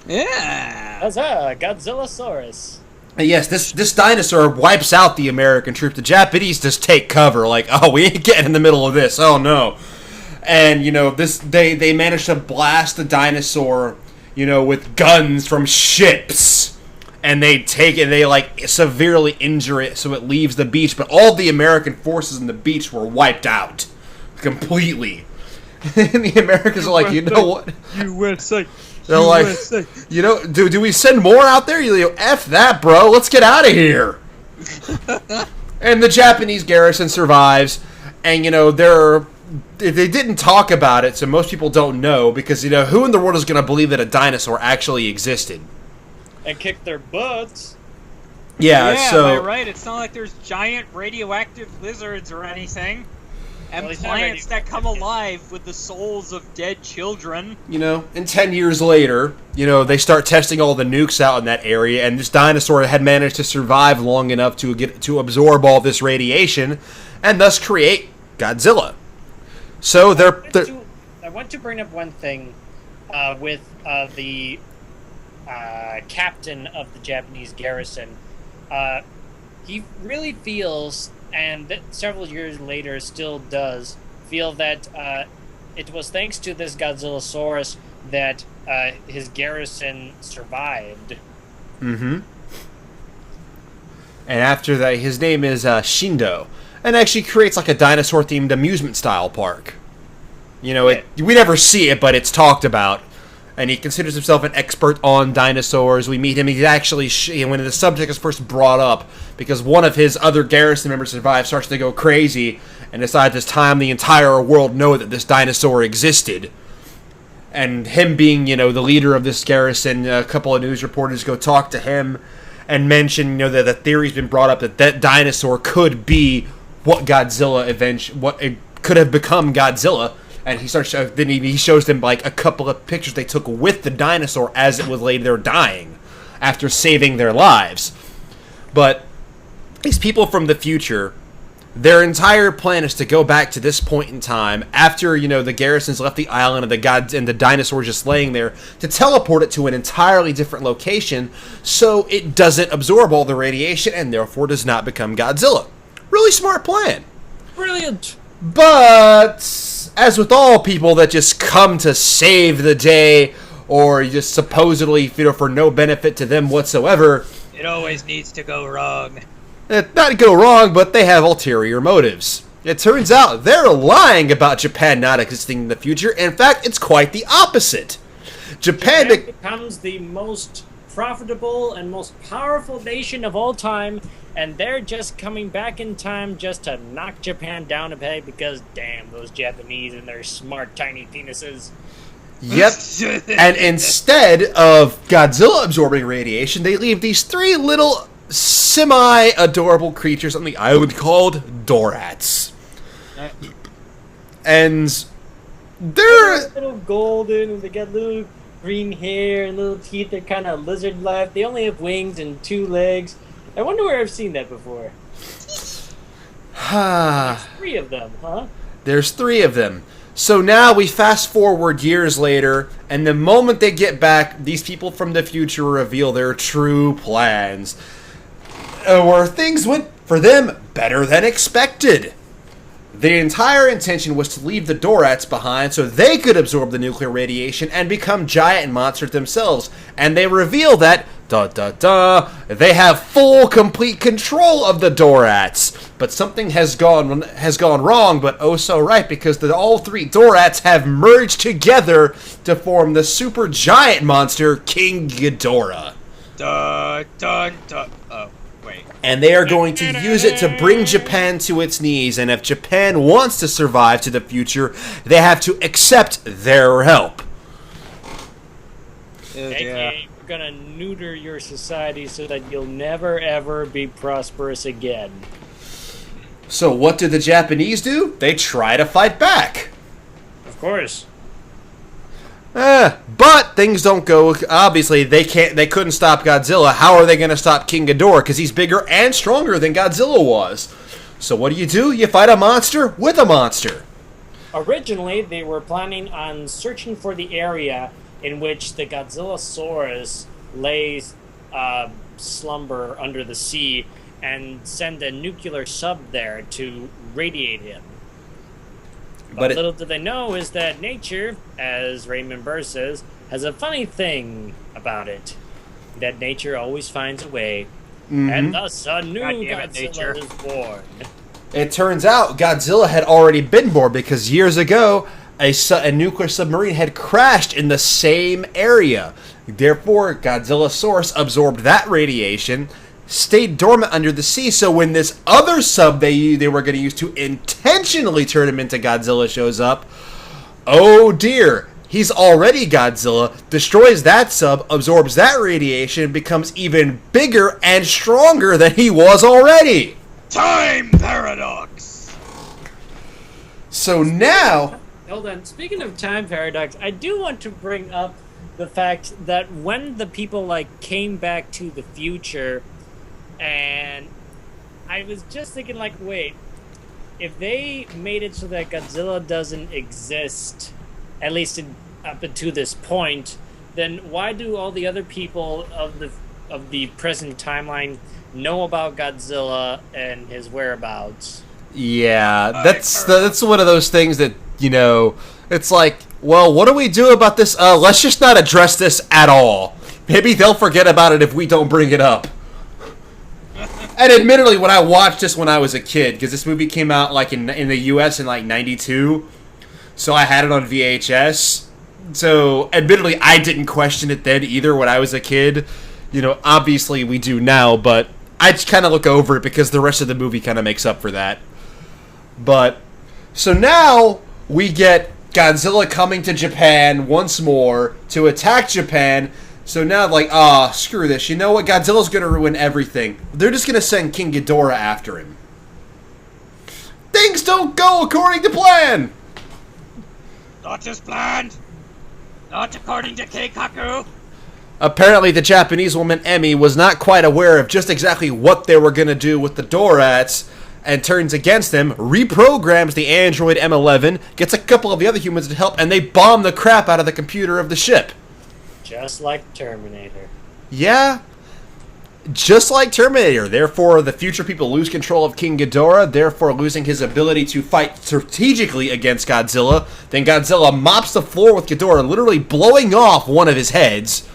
Yeah. Huzzah, Godzillasaurus. And yes, this dinosaur wipes out the American troops. The Japanese just take cover, like, oh, we ain't getting in the middle of this. Oh no. And, they managed to blast the dinosaur, with guns from ships. And they severely injure it so it leaves the beach. But all the American forces in the beach were wiped out. Completely. And the Americans are like, you know what? USA. They're like, do we send more out there? F that, bro. Let's get out of here. And the Japanese garrison survives. And, they didn't talk about it, so most people don't know, because, who in the world is going to believe that a dinosaur actually existed? And kick their butts. Yeah, so... am I right? It's not like there's giant radioactive lizards or anything. And plants that come alive with the souls of dead children. And 10 years later, they start testing all the nukes out in that area, and this dinosaur had managed to survive long enough to absorb all this radiation, and thus create Godzilla. So I want to bring up one thing with the captain of the Japanese garrison. He really feels, and several years later still does, feel that it was thanks to this Godzillasaurus that his garrison survived. Mm-hmm. And after that, his name is Shindo. And actually creates like a dinosaur-themed amusement-style park. We never see it, but it's talked about. And he considers himself an expert on dinosaurs. We meet him. He's actually, when the subject is first brought up, because one of his other garrison members survives, starts to go crazy, and decides it's time the entire world know that this dinosaur existed. And him being, the leader of this garrison, a couple of news reporters go talk to him and mention, that the theory's been brought up that dinosaur could be what it could have become Godzilla, and he shows them like a couple of pictures they took with the dinosaur as it was laid there dying after saving their lives. But these people from the future, their entire plan is to go back to this point in time after the garrison's left the island and the dinosaur just laying there, to teleport it to an entirely different location so it doesn't absorb all the radiation and therefore does not become Godzilla. Really smart plan. Brilliant. But as with all people that just come to save the day, or just supposedly, for no benefit to them whatsoever, It always needs to go wrong. not go wrong, but they have ulterior motives. It turns out they're lying about Japan not existing in the future. In fact, it's quite the opposite. Japan becomes the most profitable and most powerful nation of all time, and they're just coming back in time just to knock Japan down a peg because, damn, those Japanese and their smart, tiny penises. Yep. And instead of Godzilla absorbing radiation, they leave these three little semi-adorable creatures on the island called Dorats. And they're little golden, and they got little green hair and little teeth. They're kind of lizard-like. They only have wings and 2 legs. I wonder where I've seen that before. There's 3 of them, huh? There's 3 of them. So now we fast forward years later, and the moment they get back, these people from the future reveal their true plans. Where things went, for them, better than expected. The entire intention was to leave the Dorats behind so they could absorb the nuclear radiation and become giant monsters themselves. And they reveal that, they have full, complete control of the Dorats. But something has gone wrong, but oh so right, because all 3 Dorats have merged together to form the super giant monster, King Ghidorah. Dun, dun, dun. Oh, wait. And they are going to use it to bring Japan to its knees. And if Japan wants to survive to the future, they have to accept their help. AKA, we're gonna neuter your society so that you'll never ever be prosperous again. So what do the Japanese do? They try to fight back. Of course. But things don't go. Obviously, they couldn't stop Godzilla. How are they going to stop King Ghidorah? Because he's bigger and stronger than Godzilla was. So what do? You fight a monster with a monster. Originally, they were planning on searching for the area in which the Godzillasaurus lays slumber under the sea and send a nuclear sub there to radiate him. But little do they know is that nature, as Raymond Burr says, has a funny thing about it. That nature always finds a way. Mm-hmm. And thus a new Godzilla is born. It turns out Godzilla had already been born because years ago, a nuclear submarine had crashed in the same area. Therefore, Godzillasaurus absorbed that radiation, stayed dormant under the sea, so when this other sub they were going to use to intentionally turn him into Godzilla shows up, oh dear, he's already Godzilla, destroys that sub, absorbs that radiation, becomes even bigger and stronger than he was already. Time paradox! So now... Hold on, speaking of time paradox, I do want to bring up the fact that when the people, came back to the future... And I was just thinking, wait, if they made it so that Godzilla doesn't exist, at least up to this point, then why do all the other people of the present timeline know about Godzilla and his whereabouts? Yeah, that's one of those things that, it's like, well, what do we do about this? Let's just not address this at all. Maybe they'll forget about it if we don't bring it up. And admittedly, when I watched this when I was a kid, because this movie came out in the U.S. in 92, so I had it on VHS. So admittedly, I didn't question it then either when I was a kid. Obviously we do now, but I just kind of look over it because the rest of the movie kind of makes up for that. But so now we get Godzilla coming to Japan once more to attack Japan. So now, screw this. You know what? Godzilla's going to ruin everything. They're just going to send King Ghidorah after him. Things don't go according to plan! Not as planned! Not according to Keikaku! Apparently, the Japanese woman, Emmy, was not quite aware of just exactly what they were going to do with the Dorats, and turns against them, reprograms the android M11, gets a couple of the other humans to help, and they bomb the crap out of the computer of the ship. Just like Terminator. Yeah. just like Terminator. Therefore, the future people lose control of King Ghidorah, therefore losing his ability to fight strategically against Godzilla. Then Godzilla mops the floor with Ghidorah, literally blowing off one of his heads.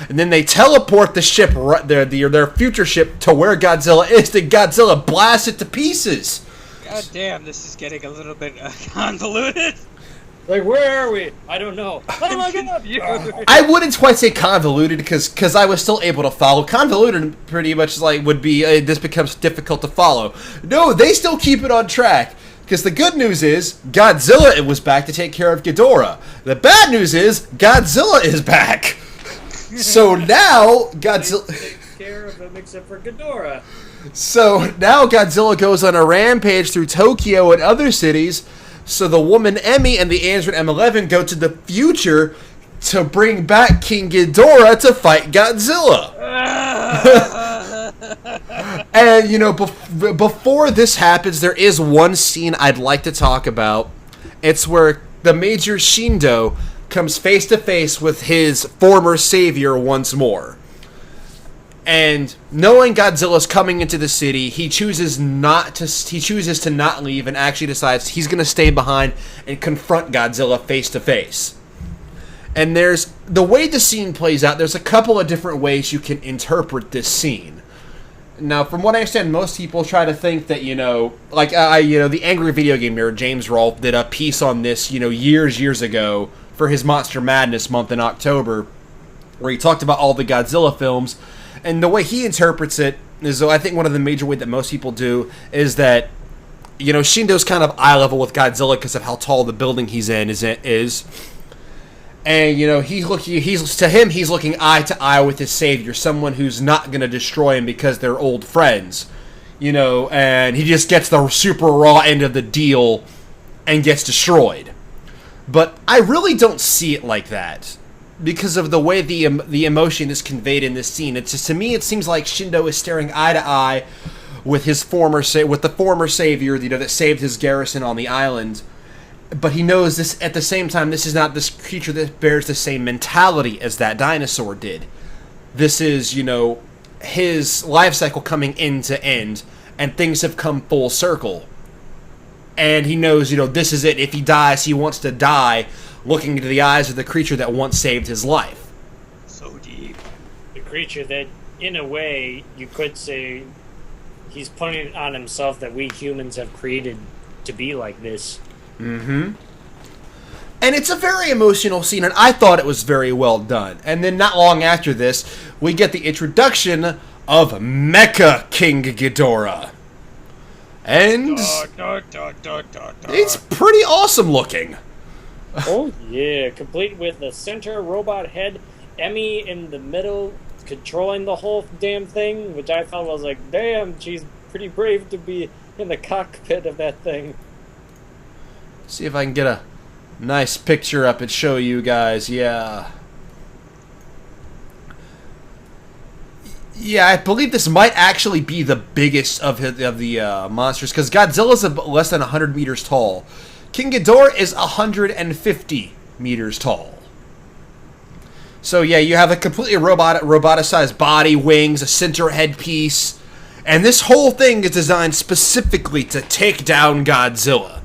And then they teleport the ship, their future ship, to where Godzilla is. Then Godzilla blasts it to pieces. God damn, this is getting a little bit convoluted. Like, where are we? I don't know. Oh my god! I wouldn't quite say convoluted because I was still able to follow. Convoluted pretty much like would be this becomes difficult to follow. No, they still keep it on track. Because the good news is Godzilla was back to take care of Ghidorah. The bad news is Godzilla is back. So now Godzilla takes care of him except for Ghidorah. So now Godzilla goes on a rampage through Tokyo and other cities. So the woman Emmy and the android M11 go to the future to bring back King Ghidorah to fight Godzilla. And you know, before this happens, there is one scene I'd like to talk about. It's where the Major Shindo comes face to face with his former savior once more. And knowing Godzilla's coming into the city, he chooses to not leave and actually decides he's going to stay behind and confront Godzilla face to face. And there's the way the scene plays out, there's a couple of different ways you can interpret this scene. Now, from what I understand, most people try to think that, the Angry Video Game Nerd, James Rolfe, did a piece on this, years ago for his Monster Madness month in October, where he talked about all the Godzilla films. And the way he interprets it is, I think one of the major ways that most people do is that, Shindo's kind of eye level with Godzilla because of how tall the building he's in is. And, he's looking eye to eye with his savior, someone who's not going to destroy him because they're old friends. And he just gets the super raw end of the deal and gets destroyed. But I really don't see it like that because of the way the emotion is conveyed in this scene. It's just, to me, it seems like Shindo is staring eye to eye with the former savior, that saved his garrison on the island. But he knows this at the same time. This is not this creature that bears the same mentality as that dinosaur did. This is, his life cycle coming end to end, and things have come full circle. And he knows, this is it. If he dies, he wants to die looking into the eyes of the creature that once saved his life. So deep. The creature that, in a way, you could say he's putting it on himself that we humans have created to be like this. Mm-hmm. And it's a very emotional scene, and I thought it was very well done. And then not long after this, we get the introduction of Mecha King Ghidorah. And it's pretty awesome looking. Oh yeah, complete with the center robot head, Emmy in the middle, controlling the whole damn thing, which I thought was like, damn, she's pretty brave to be in the cockpit of that thing. See if I can get a nice picture up and show you guys. Yeah, I believe this might actually be the biggest of the monsters, because Godzilla's less than 100 meters tall. King Ghidorah is 150 meters tall. So yeah, you have a completely roboticized body, wings, a center headpiece, and this whole thing is designed specifically to take down Godzilla.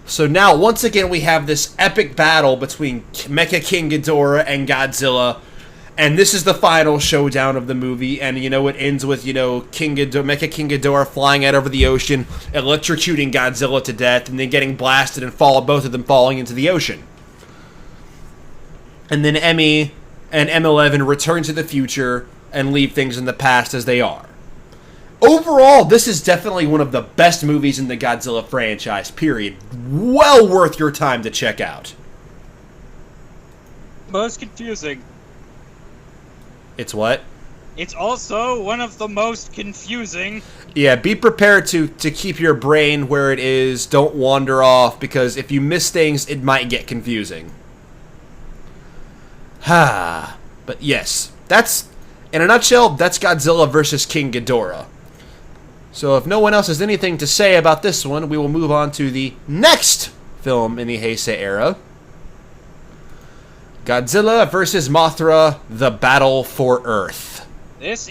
So now, once again, we have this epic battle between Mecha King Ghidorah and Godzilla. And this is the final showdown of the movie. And, it ends with, Mecha King Ghidorah flying out over the ocean, electrocuting Godzilla to death, and then getting blasted and both of them falling into the ocean. And then Emmy and M11 return to the future and leave things in the past as they are. Overall, this is definitely one of the best movies in the Godzilla franchise, period. Well worth your time to check out. Most confusing. It's what? It's also one of the most confusing. Yeah, be prepared to keep your brain where it is. Don't wander off, because if you miss things, it might get confusing. But yes, that's, in a nutshell, that's Godzilla vs. King Ghidorah. So if no one else has anything to say about this one, we will move on to the next film in the Heisei era. Godzilla vs. Mothra, The Battle for Earth. This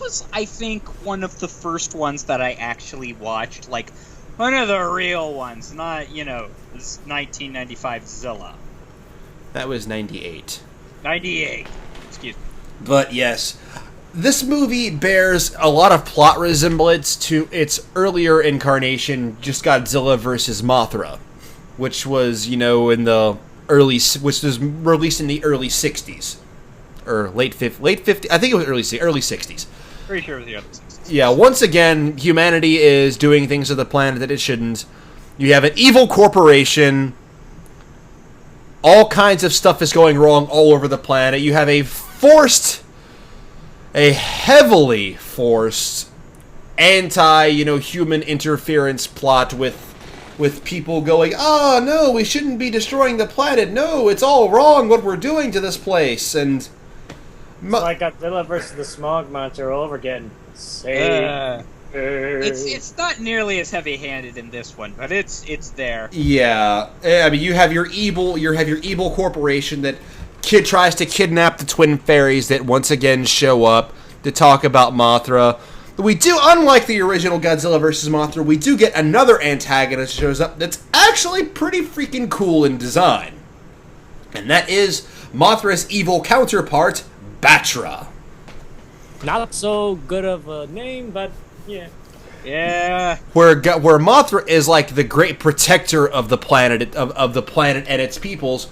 was, I think, one of the first ones that I actually watched, like, one of the real ones, not, this 1995 Zilla. That was 98. 98. Excuse me. But yes, this movie bears a lot of plot resemblance to its earlier incarnation, just Godzilla vs. Mothra, which was, which was released in the early 60s. Or late 50s, I think it was early 60s. Pretty sure it was the early 60s. Yeah, once again, humanity is doing things to the planet that it shouldn't. You have an evil corporation. All kinds of stuff is going wrong all over the planet. You have a heavily forced anti-human interference plot with people going, oh, no, we shouldn't be destroying the planet. No, it's all wrong what we're doing to this place. And it's like Godzilla versus the smog monster all over again. It's not nearly as heavy-handed in this one, but it's there. Yeah, I mean, you have your evil corporation that tries to kidnap the twin fairies that once again show up to talk about Mothra. We do, unlike the original Godzilla vs. Mothra, we do get another antagonist that shows up that's actually pretty freaking cool in design. And that is Mothra's evil counterpart, Batra. Not so good of a name, but yeah. Yeah. Where Mothra is like the great protector of the planet of the planet and its peoples,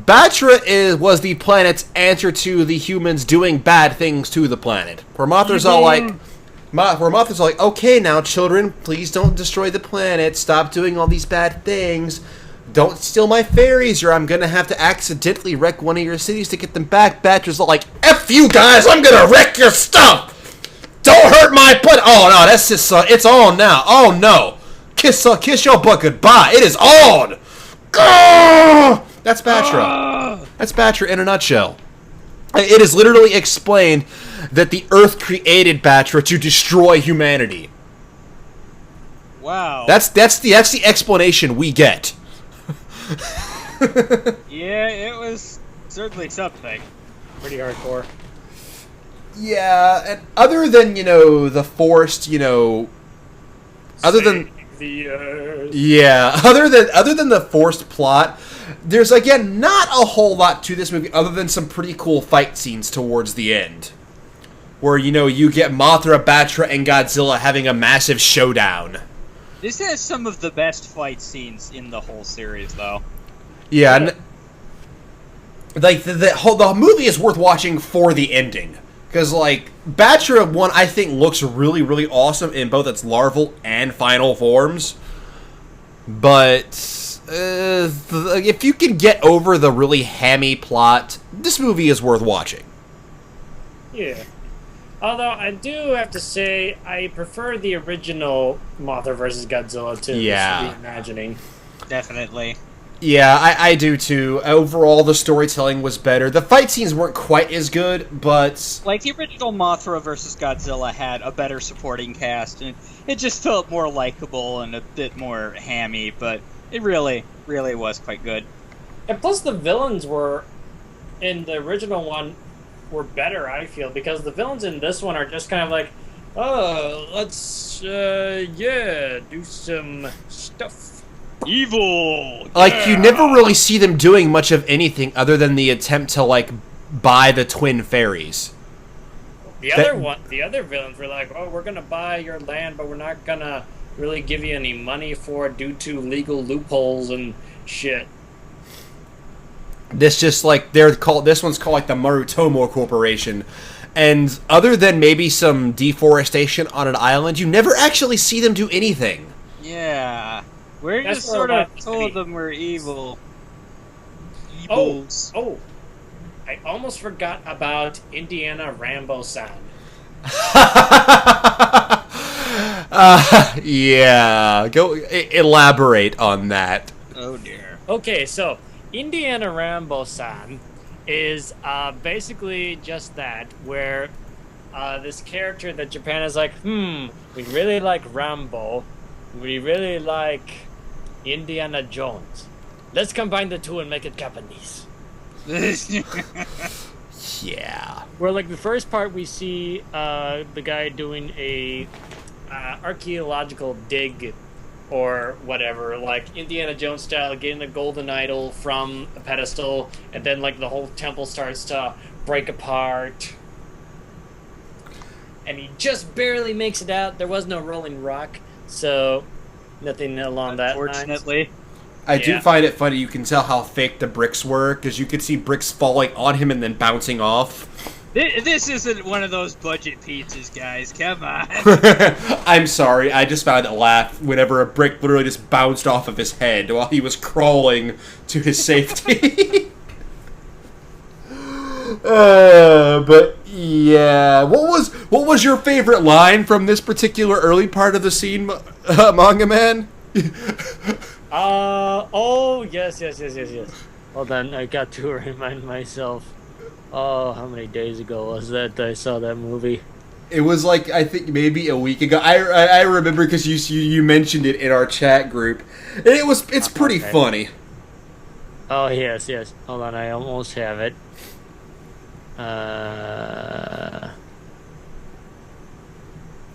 Batra was the planet's answer to the humans doing bad things to the planet. Where Mothra's all like, okay, now children, please don't destroy the planet. Stop doing all these bad things. Don't steal my fairies, or I'm gonna have to accidentally wreck one of your cities to get them back. Batra's all like, F you guys, I'm gonna wreck your stuff! Don't hurt my butt! Oh no, that's just, it's on now. Oh no. Kiss your butt goodbye. It is on! Gah! That's Batra. That's Batra in a nutshell. It is literally explained that the Earth created Batra to destroy humanity. Wow. That's the explanation we get. Yeah, it was certainly something. Pretty hardcore. Yeah, and other than, the forced, other than the forced plot, there's again not a whole lot to this movie other than some pretty cool fight scenes towards the end. Where, you get Mothra, Batra, and Godzilla having a massive showdown. This has some of the best fight scenes in the whole series, though. Yeah, and, like, the movie is worth watching for the ending. Because, like, Batra 1, I think, looks really, really awesome in both its larval and final forms. But, if you can get over the really hammy plot, this movie is worth watching. Yeah. Although, I do have to say, I prefer the original Mothra vs. Godzilla to this reimagining. Definitely. Yeah, I do too. Overall, the storytelling was better. The fight scenes weren't quite as good, but... Like, the original Mothra vs. Godzilla had a better supporting cast, and it just felt more likable and a bit more hammy, but it really, really was quite good. And plus, the villains were, in the original one, were better, I feel, because the villains in this one are just kind of like, oh, let's, do some stuff. Evil! Like, you never really see them doing much of anything other than the attempt to, like, buy the twin fairies. The other villains were like, oh, we're gonna buy your land, but we're not gonna really give you any money for it due to legal loopholes and shit. This one's called like the Marutomo Corporation. And other than maybe some deforestation on an island, you never actually see them do anything. Yeah. We're That's just sort of where told them we're evil. Evils. Oh, I almost forgot about Indiana Rambo-san. Yeah. Go elaborate on that. Oh dear. Okay, so Indiana Rambo-san is basically just that, where this character that Japan is like, we really like Rambo, we really like Indiana Jones. Let's combine the two and make it Japanese. Yeah. Where, like, the first part we see the guy doing a archaeological dig or whatever, like Indiana Jones style, getting a golden idol from a pedestal, and then, like, the whole temple starts to break apart. And he just barely makes it out. There was no rolling rock, so nothing along that line. Unfortunately. I do Yeah. find it funny. You can tell how fake the bricks were, because you could see bricks falling on him and then bouncing off. This isn't one of those budget pizzas, guys. Come on. I'm sorry, I just found it laugh whenever a brick literally just bounced off of his head while he was crawling to his safety. But yeah, what was your favorite line from this particular early part of the scene, MangaMan? Oh, yes. Hold on, I got to remind myself. Oh, how many days ago was that I saw that movie? It was like, I think maybe a week ago. I remember because you mentioned it in our chat group, and it's pretty Okay. funny. Oh, yes. Hold on, I almost have it.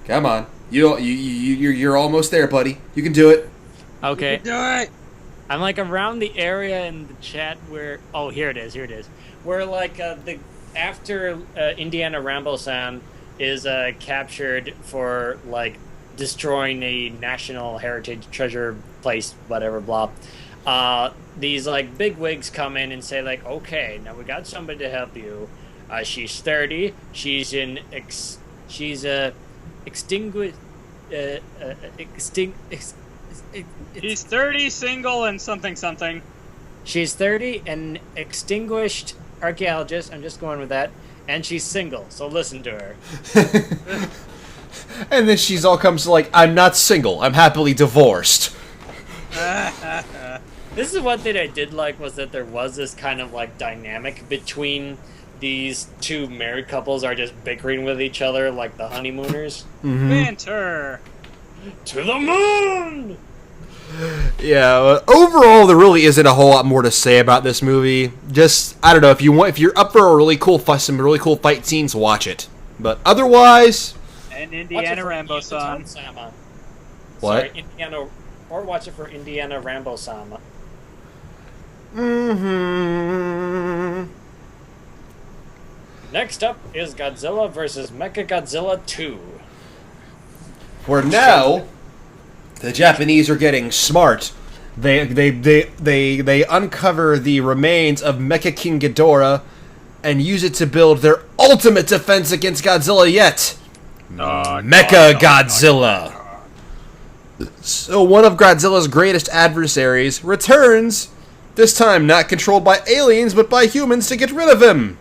Come on, you're almost there, buddy. You can do it. Okay. Do it. I'm like around the area in the chat where here it is. Where like after Indiana Rambo-san is captured for like destroying a national heritage treasure place, whatever, blah. These like big wigs come in and say like, okay, now we got somebody to help you. She's 30. She's extinguished. He's 30, single, and something. She's 30, an extinguished archaeologist. I'm just going with that. And she's single, so listen to her. And then she's all comes to like, I'm not single. I'm happily divorced. This is one thing I did like, was that there was this kind of like dynamic between these two married couples are just bickering with each other like the honeymooners. Banter. To the moon! Yeah. Overall, there really isn't a whole lot more to say about this movie. Just I don't know, if you're up for a really cool some really cool fight scenes, watch it. But otherwise, And Watch it Indiana for Rambo-san. Indiana-sama. What? Sorry, Indiana, or watch it for Indiana Rambo-sama. Next up is Godzilla vs. Mechagodzilla 2. For now, the Japanese are getting smart. They uncover the remains of Mecha King Ghidorah and use it to build their ultimate defense against Godzilla yet. Mecha Godzilla. So one of Godzilla's greatest adversaries returns, this time not controlled by aliens but by humans to get rid of him.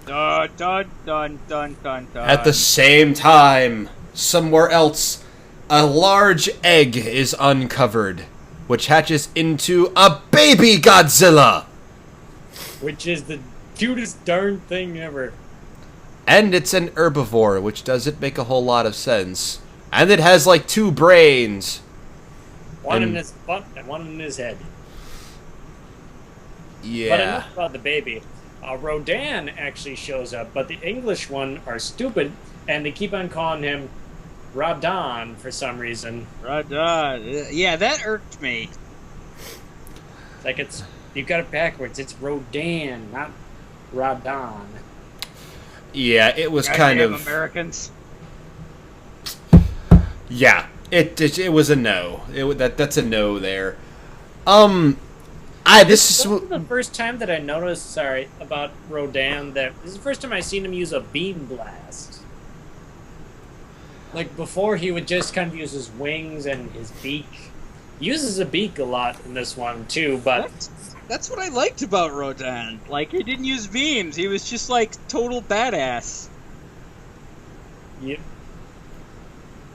Dun, dun, dun, dun, dun, dun. At the same time, somewhere else, a large egg is uncovered, which hatches into a baby Godzilla. Which is the cutest darn thing ever. And it's an herbivore, which doesn't make a whole lot of sense. And it has like 2 brains. One in And- his butt and one in his head. But Yeah. enough about the baby. Rodan actually shows up, but the English one are stupid, and they keep on calling him Radon for some reason. Yeah, that irked me. Like you got it backwards. It's Rodan, not Radon. Yeah, it was kind Goddamn of... Americans. Yeah, it was a no. That's a no there. This is the first time that I noticed, about Rodan, that this is the first time I've seen him use a beam blast. Like, before he would just kind of use his wings and his beak. He uses a beak a lot in this one, too, but... That's what I liked about Rodan. Like, he didn't use beams. He was just, like, total badass. Yep.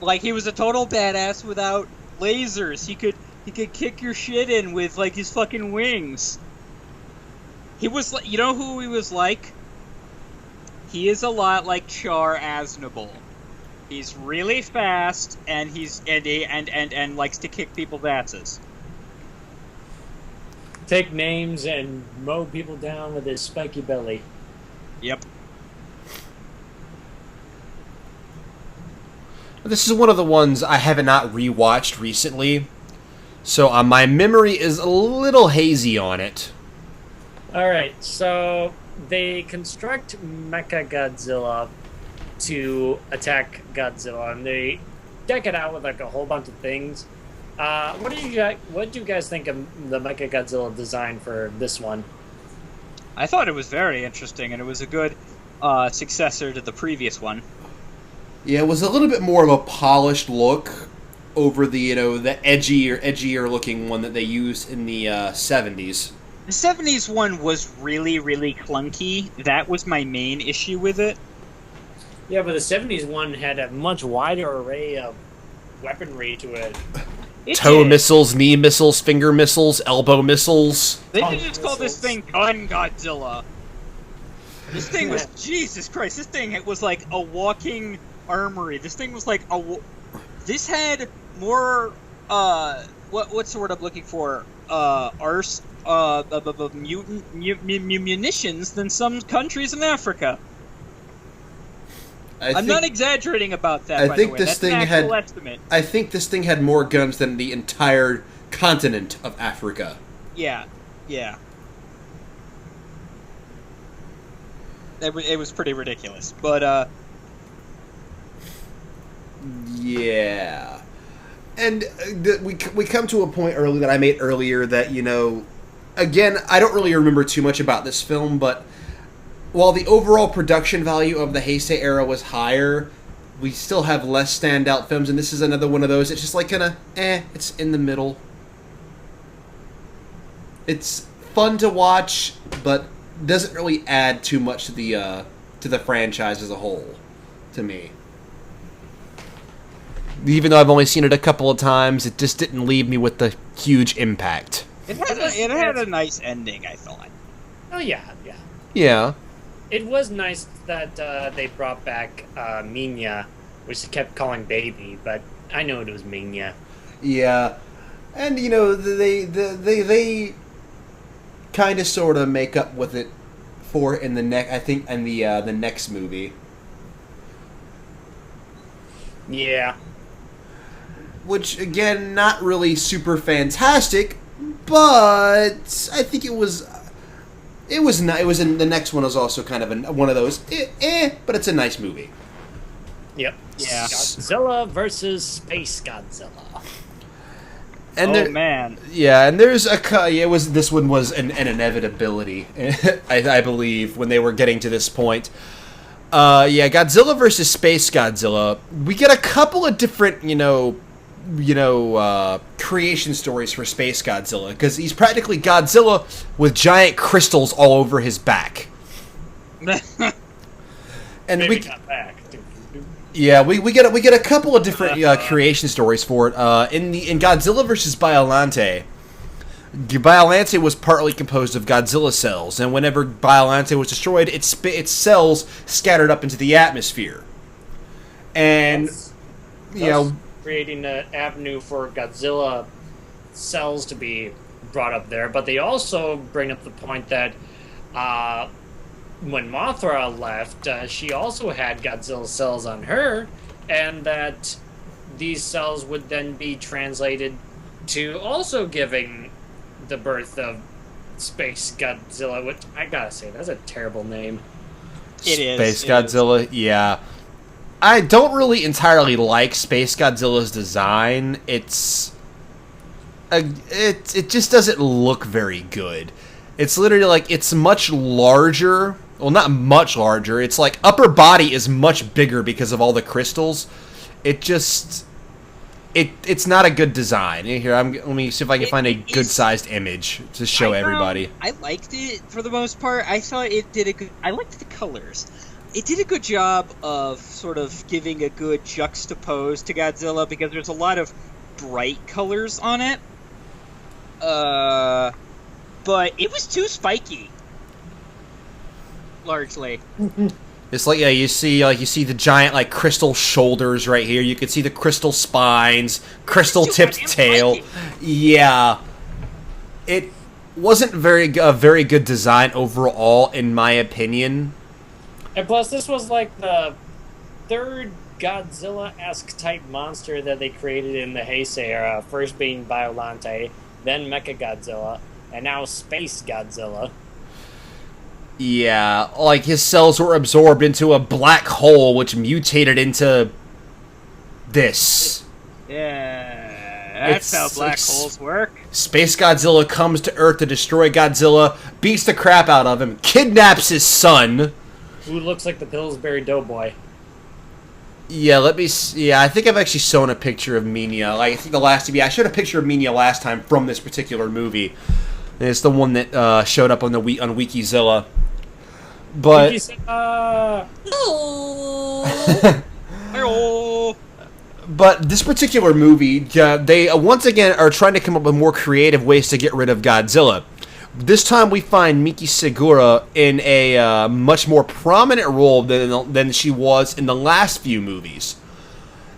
Like, he was a total badass without lasers. He could kick your shit in with, like, his fucking wings. He was like, you know who he was like? He is a lot like Char Aznable. He's really fast, and and likes to kick people's asses. take names and mow people down with his spiky belly. Yep. This is one of the ones I have not rewatched recently, so my memory is a little hazy on it. Alright, so they construct Mechagodzilla to attack Godzilla, and they deck it out with like a whole bunch of things. What do you guys think of the Mechagodzilla design for this one? I thought it was very interesting, and it was a good successor to the previous one. Yeah, it was a little bit more of a polished look over the the edgier looking one that they used in the 70s. The 70s one was really, really clunky. That was my main issue with it. Yeah, but the 70s one had a much wider array of weaponry to it. Toe did. missiles, knee missiles, finger missiles, elbow missiles. They should just call this thing Gun Godzilla. This thing was, Jesus Christ, this thing was like a walking armory. This thing was like this had more, what's the word I'm looking for? Munitions than some countries in Africa. I'm not exaggerating about that, by the way. That's an actual estimate. I think this thing had more guns than the entire continent of Africa. Yeah. It was pretty ridiculous, but yeah. And we come to a point early that I made earlier that, again, I don't really remember too much about this film, but while the overall production value of the Heisei era was higher, we still have less standout films, and this is another one of those. It's just like kind of, it's in the middle. It's fun to watch, but doesn't really add too much to the franchise as a whole, to me. Even though I've only seen it a couple of times, it just didn't leave me with the huge impact. it had a nice ending, I thought. Oh, yeah. Yeah. It was nice that they brought back Minya, which they kept calling Baby, but I know it was Minya. Yeah. And, they kind of sort of make up with it for in the the next movie. Yeah. Which, again, not really super fantastic, but I think it was in the next one was also kind of one of those but it's a nice movie. Yep. Yeah. Godzilla versus Space Godzilla. And man. Yeah, and there's this one was an inevitability, I believe, when they were getting to this point. Godzilla versus Space Godzilla. We get a couple of different, creation stories for Space Godzilla, because he's practically Godzilla with giant crystals all over his back. And Maybe not back. yeah, we get a couple of different creation stories for it. In Godzilla versus Biollante was partly composed of Godzilla cells, and whenever Biollante was destroyed, its cells scattered up into the atmosphere, and creating an avenue for Godzilla cells to be brought up there. But they also bring up the point that when Mothra left, she also had Godzilla cells on her, and that these cells would then be translated to also giving the birth of Space Godzilla, which I gotta say, that's a terrible name. It is. Space Godzilla, yeah. I don't really entirely like Space Godzilla's design. It just doesn't look very good. It's literally like, it's much larger. Well, not much larger. It's like upper body is much bigger because of all the crystals. It's not a good design. Here, let me see if I can find a good-sized image to show everybody. I liked it for the most part. I thought it did a good. I liked the colors. It did a good job of sort of giving a good juxtapose to Godzilla, because there's a lot of bright colors on it. But it was too spiky. Largely. It's like, you see the giant crystal shoulders right here. You can see the crystal spines, crystal tipped tail. Yeah. wasn't a very good design overall, in my opinion. And plus, this was like the third Godzilla-esque type monster that they created in the Heisei era. First being Biollante, then Mechagodzilla, and now Space Godzilla. Yeah, like his cells were absorbed into a black hole, which mutated into this. Yeah, that's how black holes work. Space Godzilla comes to Earth to destroy Godzilla, beats the crap out of him, kidnaps his son. Who looks like the Pillsbury Doughboy. Yeah, I think I've actually shown a picture of Minya. Like, I think I showed a picture of Minya last time from this particular movie. And it's the one that showed up on Wikizilla. But but this particular movie, they once again are trying to come up with more creative ways to get rid of Godzilla. This time we find Miki Segura in a much more prominent role than she was in the last few movies.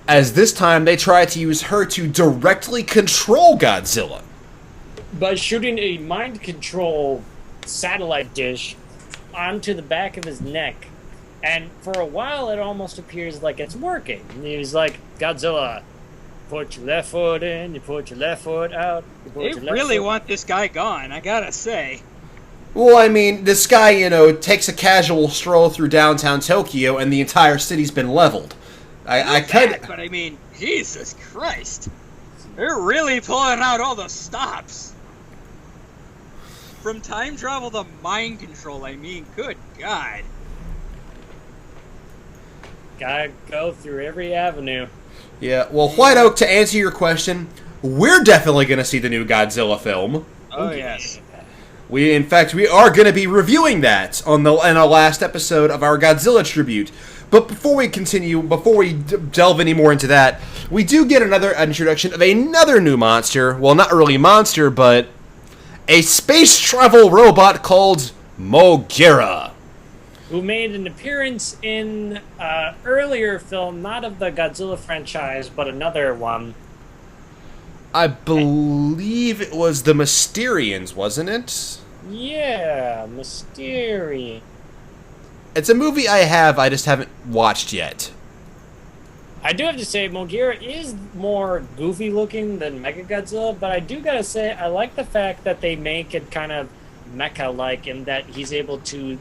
As this time they try to use her to directly control Godzilla. By shooting a mind control satellite dish onto the back of his neck. And for a while it almost appears like it's working. And he was like, Godzilla, put your left foot in, you put your left foot out. They really want this guy gone, I gotta say. Well, I mean, this guy, takes a casual stroll through downtown Tokyo and the entire city's been leveled. But I mean, Jesus Christ. They're really pulling out all the stops. From time travel to mind control, I mean, good God. Gotta go through every avenue. Yeah, well, White Oak, to answer your question, we're definitely going to see the new Godzilla film. Oh, yes. We are going to be reviewing that in our last episode of our Godzilla tribute. But before we delve any more into that, we do get another introduction of another new monster. Well, not really monster, but a space travel robot called Mogira. Who made an appearance in an earlier film, not of the Godzilla franchise, but another one. I believe it was the Mysterians, wasn't it? Yeah, Mysterian. It's a movie I just haven't watched yet. I do have to say, Mogira is more goofy looking than Mechagodzilla, but I do gotta say, I like the fact that they make it kind of mecha-like in that he's able to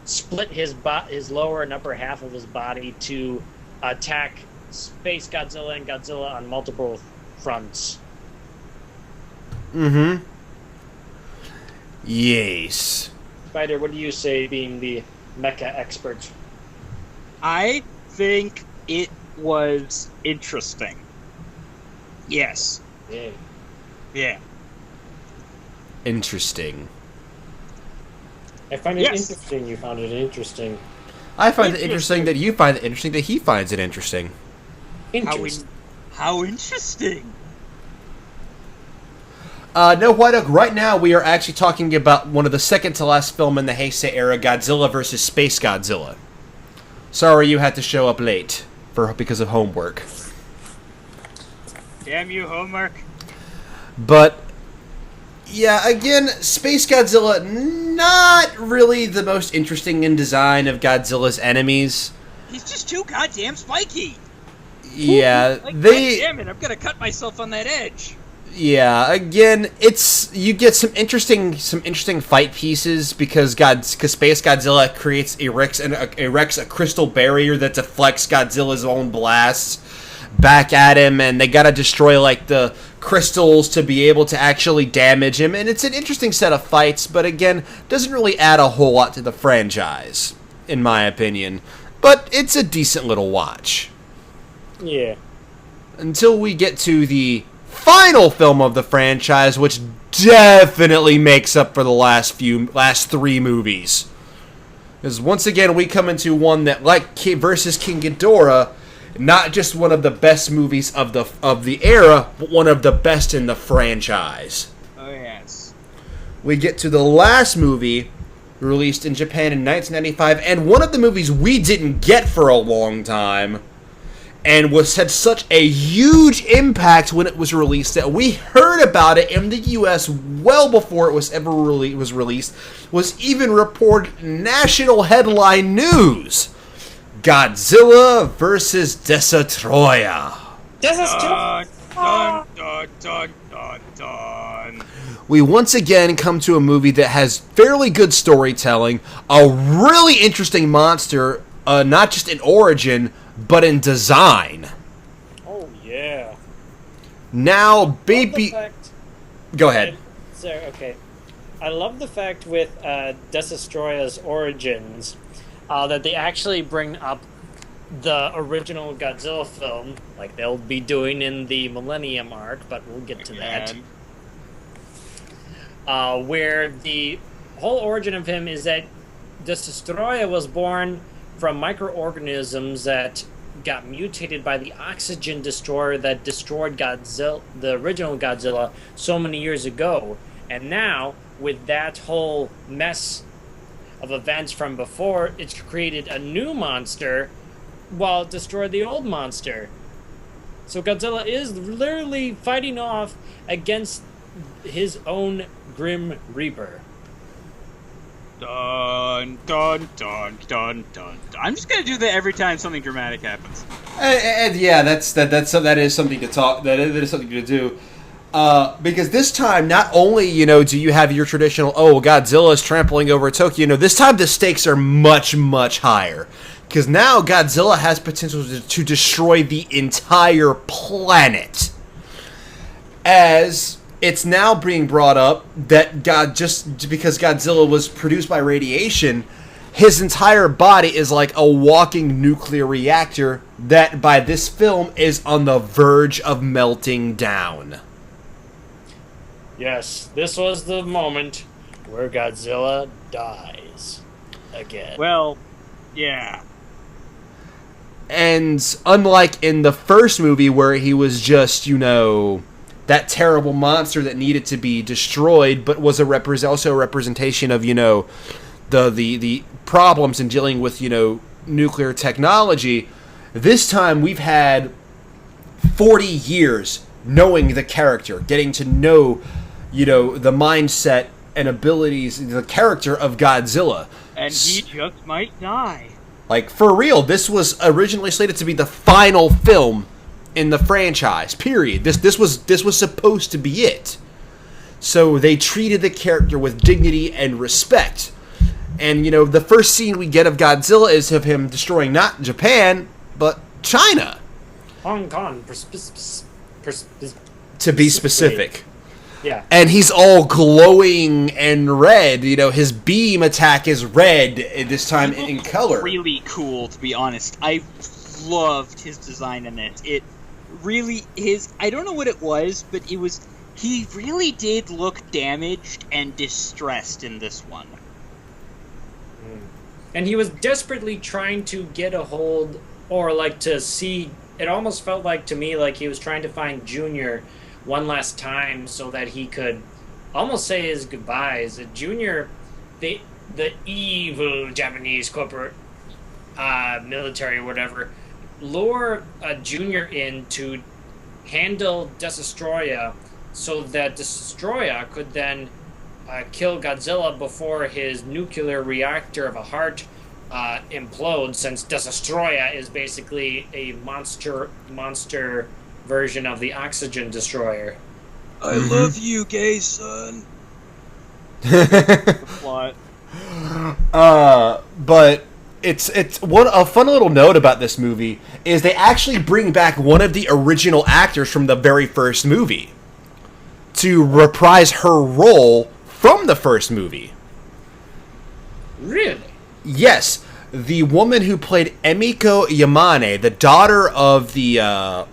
split his lower and upper half of his body to attack Space Godzilla and Godzilla on multiple fronts. Mm-hmm. Yes. Spider, what do you say, being the mecha expert? I think it was interesting. Yes. Yeah. Yeah. Interesting. I find it interesting you found it interesting. I find it interesting that you find it interesting that he finds it interesting. Interesting. How interesting. No, White Oak, right now we are actually talking about one of the second to last film in the Heisei era, Godzilla vs. Space Godzilla. Sorry you had to show up late because of homework. Damn you, homework. But yeah, again, Space Godzilla, not really the most interesting in design of Godzilla's enemies. He's just too goddamn spiky. Yeah, God damn it, I'm gonna cut myself on that edge. Yeah, again, you get some interesting fight pieces because Space Godzilla erects a crystal barrier that deflects Godzilla's own blasts back at him, and they gotta destroy like the crystals to be able to actually damage him, and it's an interesting set of fights, but again, doesn't really add a whole lot to the franchise, in my opinion. But it's a decent little watch. Yeah. Until we get to the final film of the franchise, which definitely makes up for the last three movies. Because once again, we come into one that, like versus King Ghidorah, not just one of the best movies of the era, but one of the best in the franchise. Oh, yes. We get to the last movie, released in Japan in 1995, and one of the movies we didn't get for a long time, and had such a huge impact when it was released that we heard about it in the U.S. well before it was ever released, was even reported in national headline news. Godzilla versus Destroyer. Dun, dun, dun, dun, dun, dun. We once again come to a movie that has fairly good storytelling, a really interesting monster, not just in origin, but in design. Oh, yeah. Now, baby... Go ahead. Okay. I love the fact with Destroyer's origins that they actually bring up the original Godzilla film, like they'll be doing in the Millennium arc, but we'll get to that. Where the whole origin of him is that Destroyer was born from microorganisms that got mutated by the oxygen destroyer that destroyed Godzilla, the original Godzilla, so many years ago. And now, with that whole mess of events from before, it's created a new monster while it destroyed the old monster. So Godzilla is literally fighting off against his own Grim Reaper. Dun, dun, dun, dun, dun. I'm just gonna do that every time something dramatic happens. And yeah, that is something to talk. That is something to do. Because this time, not only do you have your traditional Godzilla is trampling over Tokyo. This time the stakes are much, much higher. Because now Godzilla has potential to destroy the entire planet. As it's now being brought up that just because Godzilla was produced by radiation, his entire body is like a walking nuclear reactor that by this film is on the verge of melting down. Yes, this was the moment where Godzilla dies again. Well, yeah. And unlike in the first movie where he was just, that terrible monster that needed to be destroyed, but was also a representation of, the problems in dealing with, nuclear technology, this time we've had 40 years knowing the character, getting to know, the mindset and abilities, the character of Godzilla. And he just might die. Like, for real, this was originally slated to be the final film in the franchise, period. This was supposed to be it. So they treated the character with dignity and respect. And, the first scene we get of Godzilla is of him destroying not Japan, but China. Hong Kong, to be specific. Yeah. And he's all glowing and red. His beam attack is red, this time in color. Really cool, to be honest. I loved his design in it. It really, I don't know what it was, but he really did look damaged and distressed in this one. And he was desperately trying to get a hold, or to see, it almost felt like to me like he was trying to find Junior one last time so that he could almost say his goodbyes. Junior, the evil Japanese corporate military or whatever, lure Junior in to handle Destroyer so that Destroyer could then kill Godzilla before his nuclear reactor of a heart implodes, since Destroyer is basically a monster version of the oxygen destroyer. I love you, gay son. Plot. But it's a fun little note about this movie is they actually bring back one of the original actors from the very first movie to reprise her role from the first movie. Really? Yes, the woman who played Emiko Yamane, the daughter of the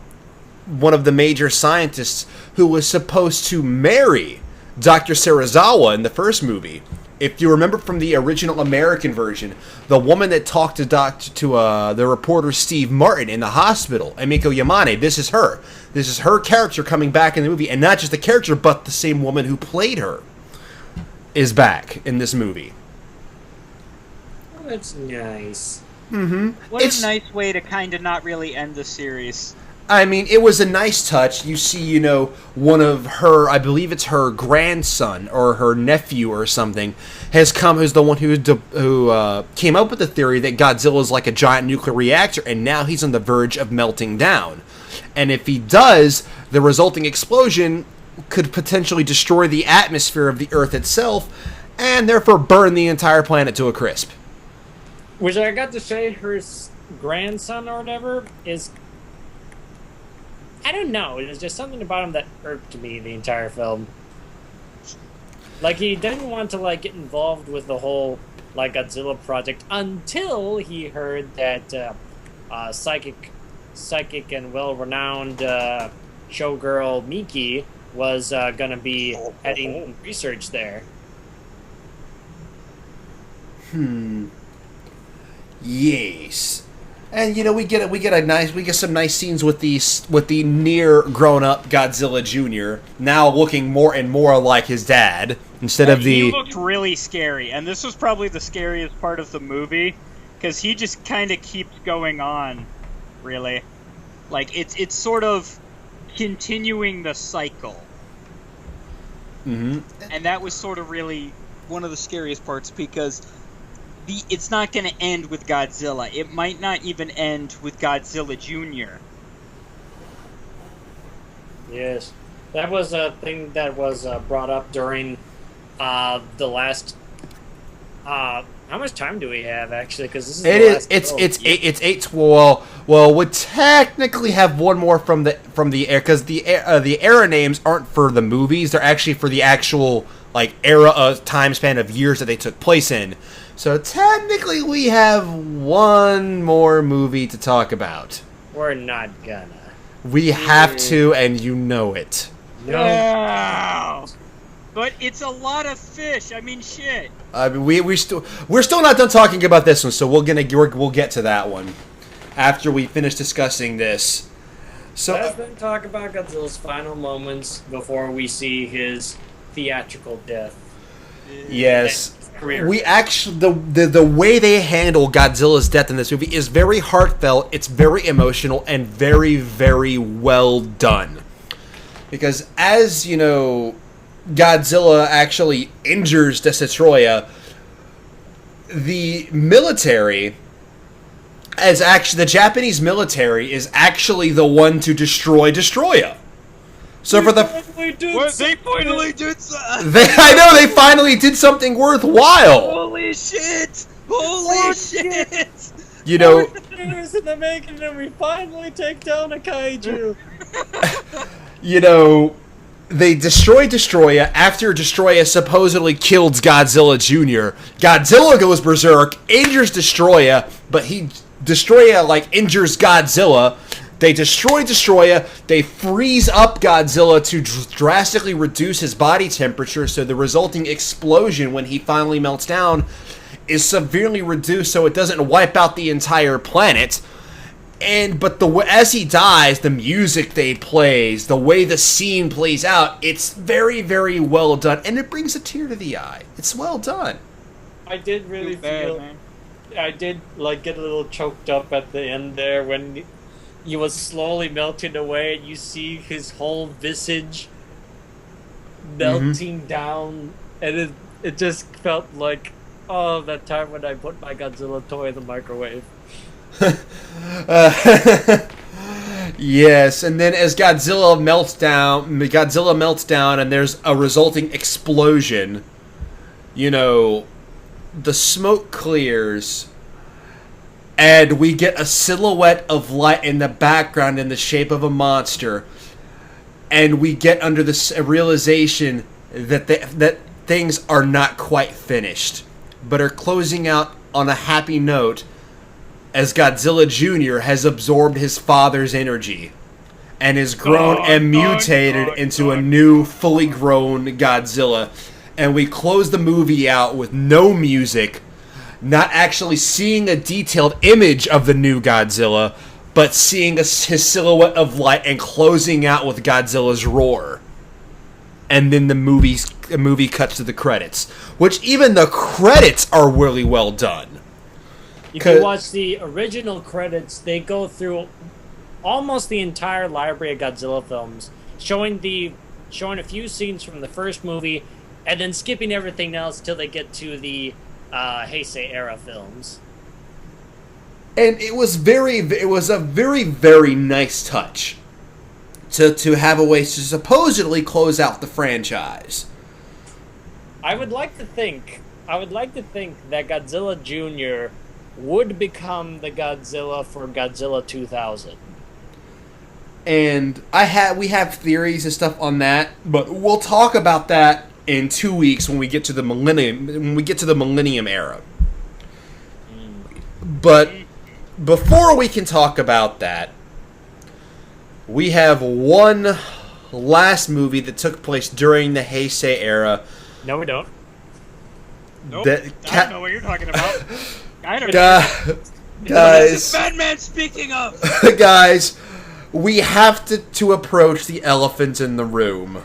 one of the major scientists who was supposed to marry Dr. Serizawa in the first movie. If you remember from the original American version, the woman that talked to the reporter Steve Martin in the hospital, Emiko Yamane, this is her. This is her character coming back in the movie, and not just the character, but the same woman who played her is back in this movie. Oh, that's nice. What It's- a nice way to kind of not really end the series. I mean, it was a nice touch. You see, one of her, I believe it's her grandson or her nephew or something, has come, who's the one who came up with the theory that Godzilla is like a giant nuclear reactor, and now he's on the verge of melting down. And if he does, the resulting explosion could potentially destroy the atmosphere of the Earth itself, and therefore burn the entire planet to a crisp. Which I got to say, her grandson or whatever is... I don't know. There's just something about him that irked me the entire film. Like, he didn't want to, like, get involved with the whole, like, Godzilla project until he heard that psychic and well-renowned showgirl Miki was going to be heading research there. Yes. And we get some nice scenes with the near grown up Godzilla Jr. now looking more and more like his dad instead of the. He looked really scary, and this was probably the scariest part of the movie because he just kind of keeps going on. Really, like it's sort of continuing the cycle. And that was sort of really one of the scariest parts because. It's not going to end with Godzilla. It might not even end with Godzilla Jr. Yes. That was a thing that was brought up during the last... how much time do we have, actually? Because this is it's 8. Well, we technically have one more from the air, because the era names aren't for the movies. They're actually for the actual era time span of years that they took place in. So technically we have one more movie to talk about. We're not gonna. We have to, and you know it. No. But it's a lot of fish. I mean, shit. We're still not done talking about this one, so we'll get to that one after we finish discussing this. So let's then talk about Godzilla's final moments before we see his theatrical death. Yes. Career. We actually the way they handle Godzilla's death in this movie is very heartfelt. It's very emotional and very, very well done. Because as Godzilla actually injures Destoroyah, the military, the Japanese military is actually the one to destroy Destoroyah. So they finally did something. I know they finally did something worthwhile. Holy shit! Holy shit! Years in the making, and we finally take down a kaiju. They destroy Destoroyah after Destoroyah supposedly killed Godzilla Jr. Godzilla goes berserk, injures Destoroyah, but Destoroyah injures Godzilla. They destroy Destoroyah, they freeze up Godzilla to drastically reduce his body temperature, so the resulting explosion when he finally melts down is severely reduced so it doesn't wipe out the entire planet. But as he dies, the music they plays, the way the scene plays out, it's very, very well done, and it brings a tear to the eye. It's well done. I did really I did get a little choked up at the end there when he was slowly melting away, and you see his whole visage melting down, and it just felt like, that time when I put my Godzilla toy in the microwave. Yes, and then as Godzilla melts down, and there's a resulting explosion, the smoke clears, and we get a silhouette of light in the background in the shape of a monster. And we get under this realization that things are not quite finished, but are closing out on a happy note as Godzilla Jr. has absorbed his father's energy and is grown and mutated into a new, fully grown Godzilla. And we close the movie out with no music, not actually seeing a detailed image of the new Godzilla, but seeing his silhouette of light and closing out with Godzilla's roar. And then the movie cuts to the credits, which even the credits are really well done. If you watch the original credits, they go through almost the entire library of Godzilla films, showing a few scenes from the first movie, and then skipping everything else till they get to the Heisei era films. And it was a very, very nice touch to have a way to supposedly close out the franchise. I would like to think that Godzilla Jr. would become the Godzilla for Godzilla 2000. And we have theories and stuff on that, but we'll talk about that in 2 weeks when we get to the millennium era. But before we can talk about that, we have one last movie that took place during the Heisei era. No, we don't. Nope. I don't know what you're talking about. I don't know. Guys. This is Madman speaking of. Guys, we have to approach the elephant in the room.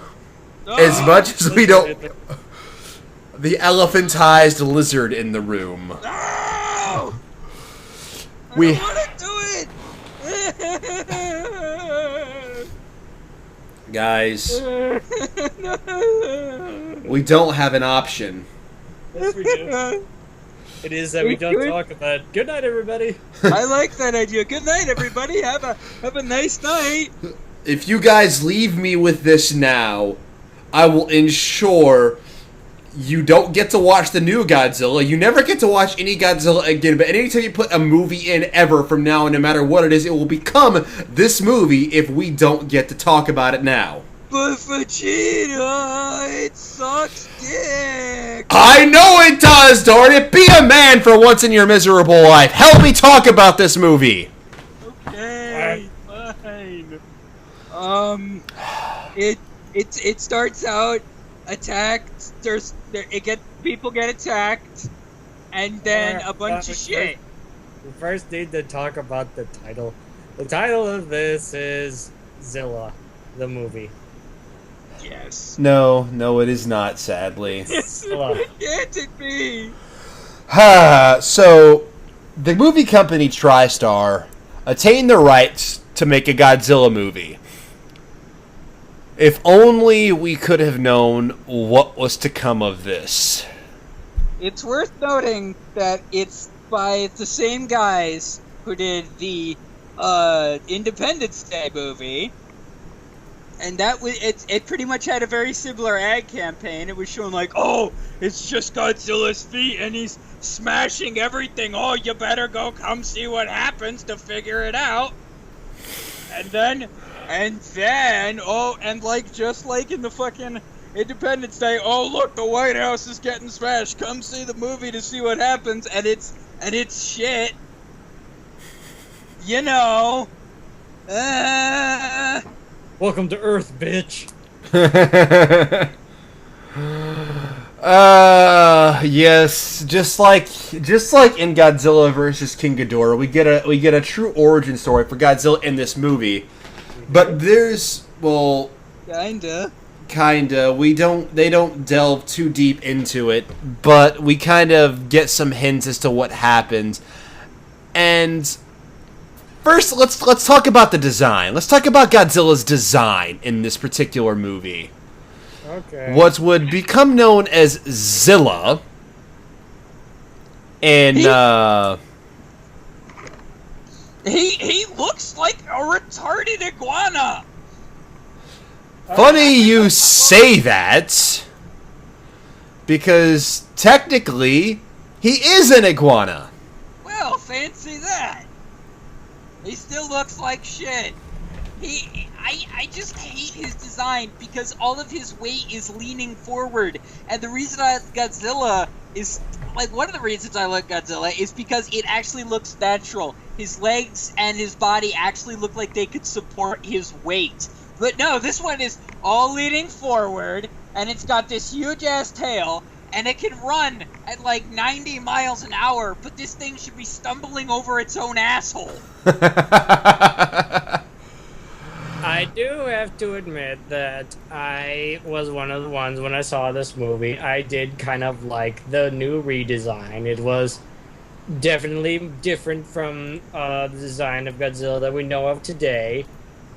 As much as we don't... The elephantized lizard in the room. No! I don't want to do it! Guys, we don't have an option. Yes, we do. It is that we don't talk about it. Good night, everybody. I like that idea. Good night, everybody. Have a nice night. If you guys leave me with this now, I will ensure you don't get to watch the new Godzilla. You never get to watch any Godzilla again, but anytime you put a movie in ever from now on, no matter what it is, it will become this movie if we don't get to talk about it now. But Vegeta, it sucks dick. I know it does, darn it! Be a man for once in your miserable life. Help me talk about this movie. Okay, fine. It starts out attacked. People get attacked, and then a bunch of shit. We first need to talk about the title. The title of this is Zilla, the movie. Yes. No, it is not, sadly. Can't it be? So, the movie company TriStar attained the rights to make a Godzilla movie. If only we could have known what was to come of this. It's worth noting that it's by the same guys who did the Independence Day movie. And that was it pretty much had a very similar ad campaign. It was showing like, oh, it's just Godzilla's feet and he's smashing everything. Oh, you better go come see what happens to figure it out. And then, oh, and like just like in the fucking Independence Day, oh look, the White House is getting smashed. Come see the movie to see what happens, and it's shit. You know. Welcome to Earth, bitch. Yes, just like in Godzilla vs. King Ghidorah, we get a true origin story for Godzilla in this movie. But there's kinda. They don't delve too deep into it, but we kind of get some hints as to what happens. And first, let's talk about the design. Let's talk about Godzilla's design in this particular movie. Okay. What would become known as Zilla, and he looks like a retarded iguana. Funny you say that, because technically he is an iguana. Well, fancy that. He still looks like shit. I just hate his design because all of his weight is leaning forward, and the reason I like Godzilla is like one of the reasons I like Godzilla is because it actually looks natural. His legs and his body actually look like they could support his weight. But no, this one is all leaning forward, and it's got this huge ass tail, and it can run at like 90 miles an hour, but this thing should be stumbling over its own asshole. I do have to admit that I was one of the ones when I saw this movie, I did kind of like the new redesign. It was Definitely different from the design of Godzilla that we know of today,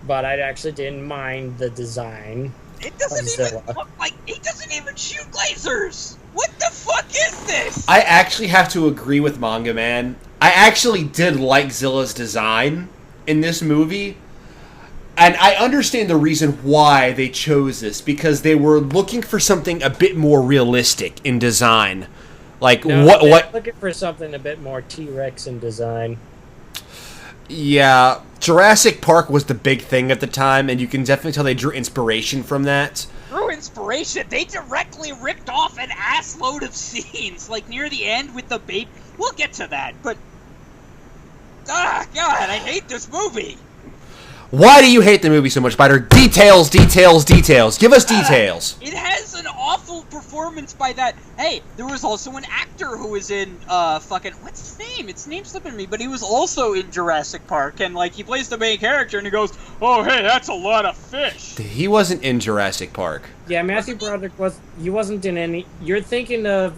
but I actually didn't mind the design It of doesn't even Zilla. look like he doesn't even shoot lasers. What the fuck is this? I actually have to agree with MangaMan. I actually did like Zilla's design in this movie. And I understand the reason why they chose this, because they were looking for something a bit more realistic in design. Like, No, what they're looking for something a bit more T-Rex in design. Yeah, Jurassic Park was the big thing at the time, and you can definitely tell they drew inspiration from that. Through inspiration, they directly ripped off an ass load of scenes, like near the end with the baby. We'll get to that, but God, I hate this movie. Why do you hate the movie so much, Spider? Details, details, details. Give us details. It has an awful performance by that. Hey, there was also an actor who was in fucking what's his name? Its name's slipping me, but he was also in Jurassic Park, and like he plays the main character, and he goes, "Oh, hey, that's a lot of fish." He wasn't in Jurassic Park. Yeah, Matthew Broderick wasn't in any. You're thinking of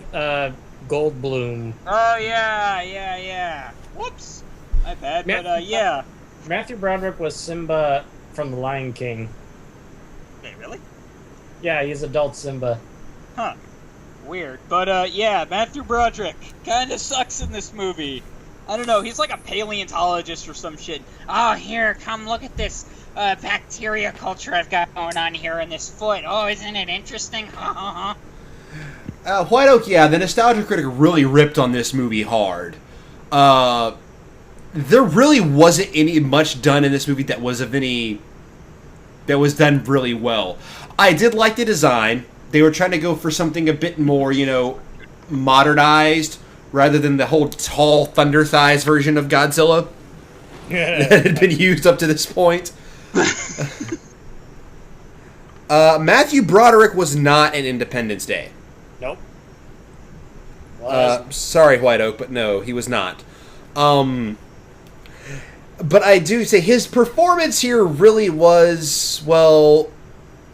Goldblum. Oh yeah. Whoops, my bad. But yeah. Matthew Broderick was Simba from The Lion King. Wait, really? Yeah, he's adult Simba. Huh. Weird. But, yeah, Matthew Broderick kinda sucks in this movie. I don't know, he's like a paleontologist or some shit. Oh, here, come look at this, bacteria culture I've got going on here in this foot. Oh, isn't it interesting? Ha ha ha. White Oak, yeah, the Nostalgia Critic really ripped on this movie hard. There really wasn't any much done in this movie that was done really well. I did like the design. They were trying to go for something a bit more, modernized, rather than the whole tall thunder thighs version of Godzilla that had been used up to this point. Matthew Broderick was not in Independence Day. Nope. Sorry, White Oak, but no, he was not. But I do say his performance here really was, well,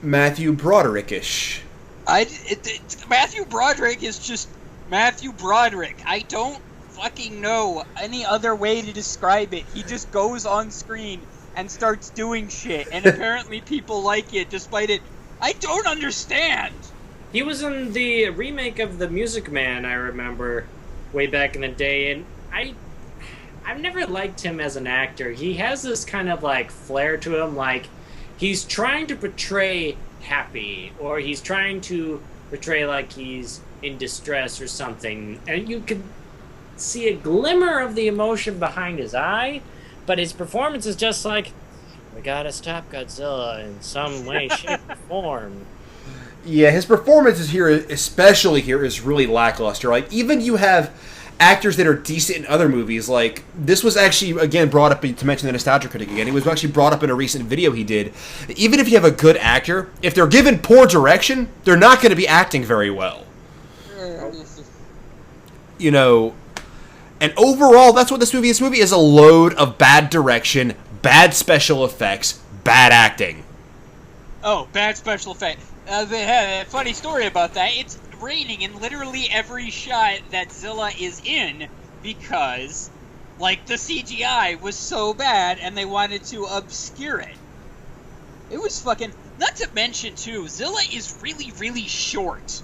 Matthew Broderick-ish. Matthew Broderick is just Matthew Broderick. I don't fucking know any other way to describe it. He just goes on screen and starts doing shit, and apparently people like it despite it. I don't understand. He was in the remake of The Music Man, I remember, way back in the day, and I've never liked him as an actor. He has this kind of like flair to him, like he's trying to portray happy, or he's trying to portray like he's in distress or something, and you could see a glimmer of the emotion behind his eye, but his performance is just like, we gotta stop Godzilla in some way, shape, or form. Yeah, his performances here, especially here, is really lackluster. Like, even you have actors that are decent in other movies. Like, this was actually, again, brought up, to mention the Nostalgia Critic again, it was actually brought up in a recent video he did. Even if you have a good actor, if they're given poor direction, they're not going to be acting very well. And overall, that's what this movie is. This movie is a load of bad direction, bad special effects, bad acting. Oh, bad special effect. The funny story about that, it's raining in literally every shot that Zilla is in because, like, the CGI was so bad and they wanted to obscure it. It was fucking... Not to mention, too, Zilla is really, really short.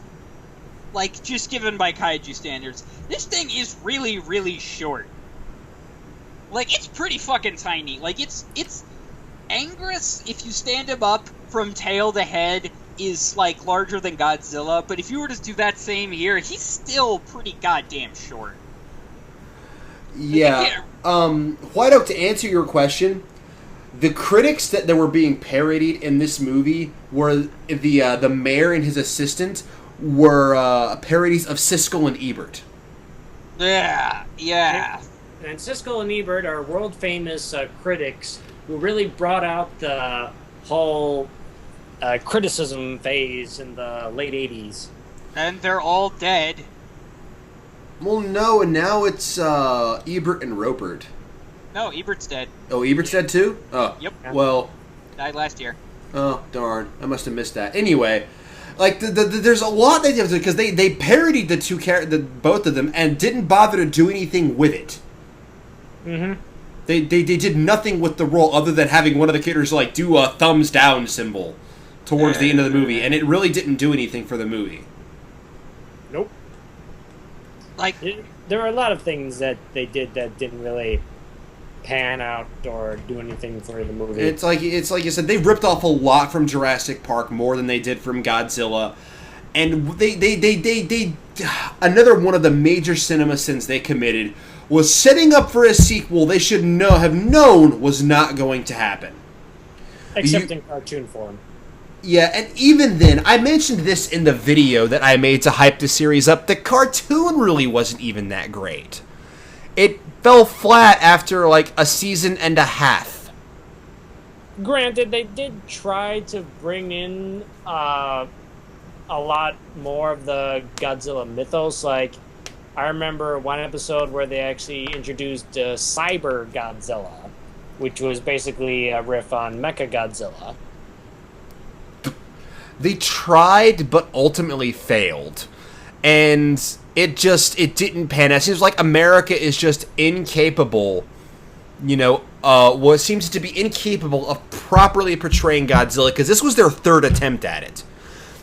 Like, just given by kaiju standards. This thing is really, really short. Like, it's pretty fucking tiny. Like, it's Anguirus, if you stand him up from tail to head, is, like, larger than Godzilla, but if you were to do that same here, he's still pretty goddamn short. Yeah. White Oak, to answer your question, the critics that were being parodied in this movie were the mayor and his assistant were parodies of Siskel and Ebert. Yeah. And Siskel and Ebert are world-famous critics who really brought out the whole criticism phase in the late 80s. And they're all dead. Well, no, and now it's Ebert and Ropert. No, Ebert's dead. Oh, Ebert's dead too? Oh, Yep. well... Died last year. Oh, darn. I must have missed that. Anyway, Like there's a lot they did because they parodied both of them and didn't bother to do anything with it. Mm-hmm. They did nothing with the role other than having one of the characters like do a thumbs down symbol towards the end of the movie, and it really didn't do anything for the movie. Nope. Like, There are a lot of things that they did that didn't really pan out or do anything for the movie. It's like you said, they ripped off a lot from Jurassic Park, more than they did from Godzilla, and they another one of the major cinema sins they committed was setting up for a sequel they should have known was not going to happen. Except in cartoon form. Yeah, and even then, I mentioned this in the video that I made to hype the series up, the cartoon really wasn't even that great. It fell flat after like a season and a half. Granted, they did try to bring in a lot more of the Godzilla mythos. Like, I remember one episode where they actually introduced Cyber Godzilla, which was basically a riff on Mecha Godzilla. They tried, but ultimately failed. And it didn't pan out. It seems like America is just incapable, what seems to be incapable of properly portraying Godzilla, because this was their third attempt at it.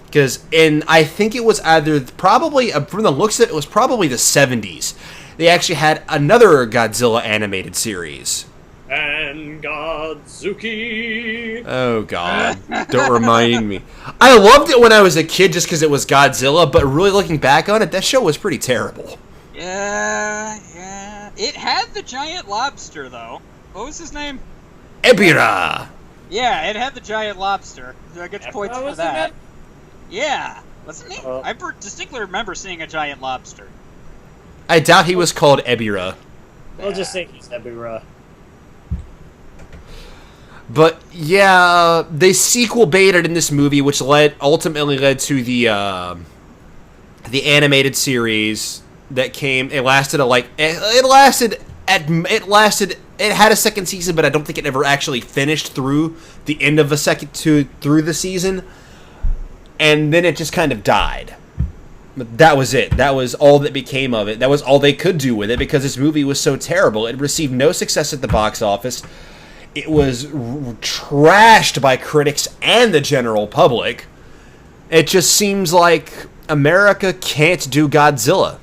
Because I think it was either probably, from the looks of it was probably the 70s. They actually had another Godzilla animated series. And Godzuki. Oh, God. Don't remind me. I loved it when I was a kid just because it was Godzilla, but really looking back on it, that show was pretty terrible. yeah. It had the giant lobster, though. What was his name? Ebirah! Yeah, it had the giant lobster. So I get points for that. Yeah. Wasn't he? I distinctly remember seeing a giant lobster. I doubt he was called Ebirah. We'll just say he's Ebirah. But yeah, they sequel baited in this movie, which ultimately led to the animated series that came. It lasted It had a second season, but I don't think it ever actually finished through the end of through the season, and then it just kind of died. But that was it. That was all that became of it. That was all they could do with it because this movie was so terrible. It received no success at the box office. It was trashed by critics and the general public. It just seems like America can't do Godzilla.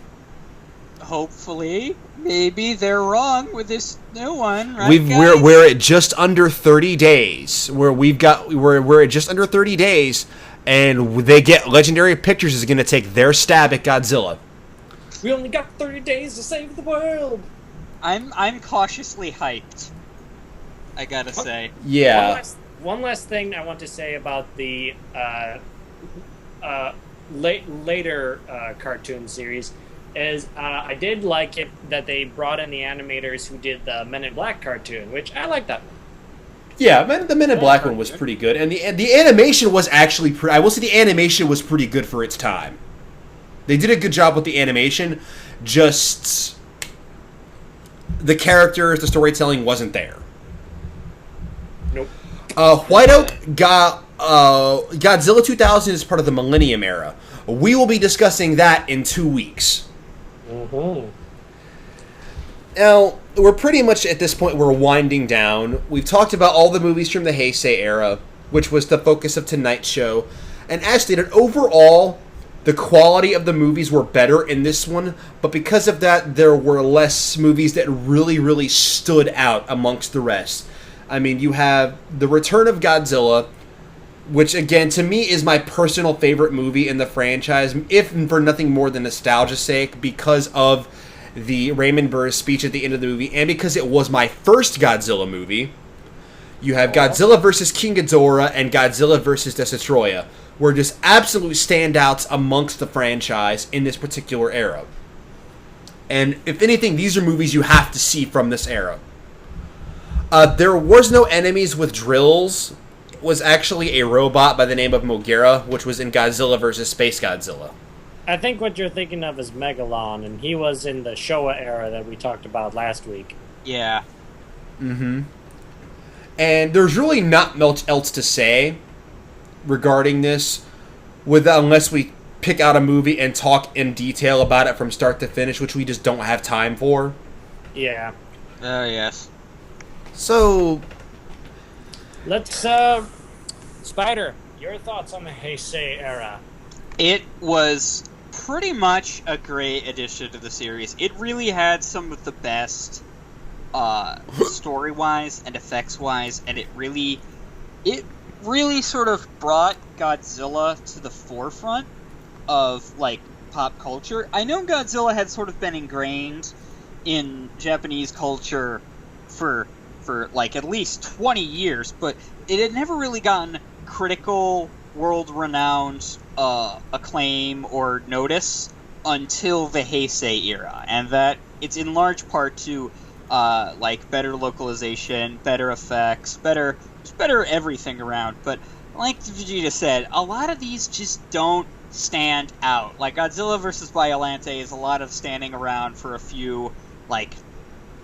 Hopefully, maybe they're wrong with this new one, right? We're at just under 30 days. We're at just under 30 days, and they get Legendary Pictures is going to take their stab at Godzilla. We only got 30 days to save the world. I'm cautiously hyped, I gotta say. Yeah. One last thing I want to say about the later cartoon series is I did like it that they brought in the animators who did the Men in Black cartoon, which I like that one. Yeah, the Men in Black one was pretty good, and the animation was actually I will say the animation was pretty good for its time. They did a good job with the animation, just the characters, the storytelling wasn't there. Nope. White Oak Godzilla 2000 is part of the Millennium Era. We will be discussing that in 2 weeks. Mm-hmm. Now, we're pretty much at this point, we're winding down. We've talked about all the movies from the Heisei era, which was the focus of tonight's show. And as stated, overall, the quality of the movies were better in this one, but because of that, there were less movies that really, really stood out amongst the rest. I mean, you have The Return of Godzilla, which, again, to me is my personal favorite movie in the franchise, if for nothing more than nostalgia's sake, because of the Raymond Burr speech at the end of the movie, and because it was my first Godzilla movie. You have Godzilla vs. King Ghidorah and Godzilla vs. Destoroyah, were just absolute standouts amongst the franchise in this particular era. And if anything, these are movies you have to see from this era. There was no enemies with drills. It was actually a robot by the name of Mogira, which was in Godzilla vs. Space Godzilla. I think what you're thinking of is Megalon, and he was in the Showa era that we talked about last week. Yeah. Mm-hmm. And there's really not much else to say regarding this. unless we pick out a movie and talk in detail about it from start to finish, which we just don't have time for. Yeah. Oh, yes. So, Let's, Spider, your thoughts on the Heisei era? It was pretty much a great addition to the series. It really had some of the best story-wise and effects-wise, and it really sort of brought Godzilla to the forefront of, like, pop culture. I know Godzilla had sort of been ingrained in Japanese culture for like at least 20 years, but it had never really gotten critical, world-renowned acclaim or notice until the Heisei era, and that it's in large part to like better localization, better effects, better everything around. But like Vegeta said, a lot of these just don't stand out. Like Godzilla vs. Biollante is a lot of standing around for a few like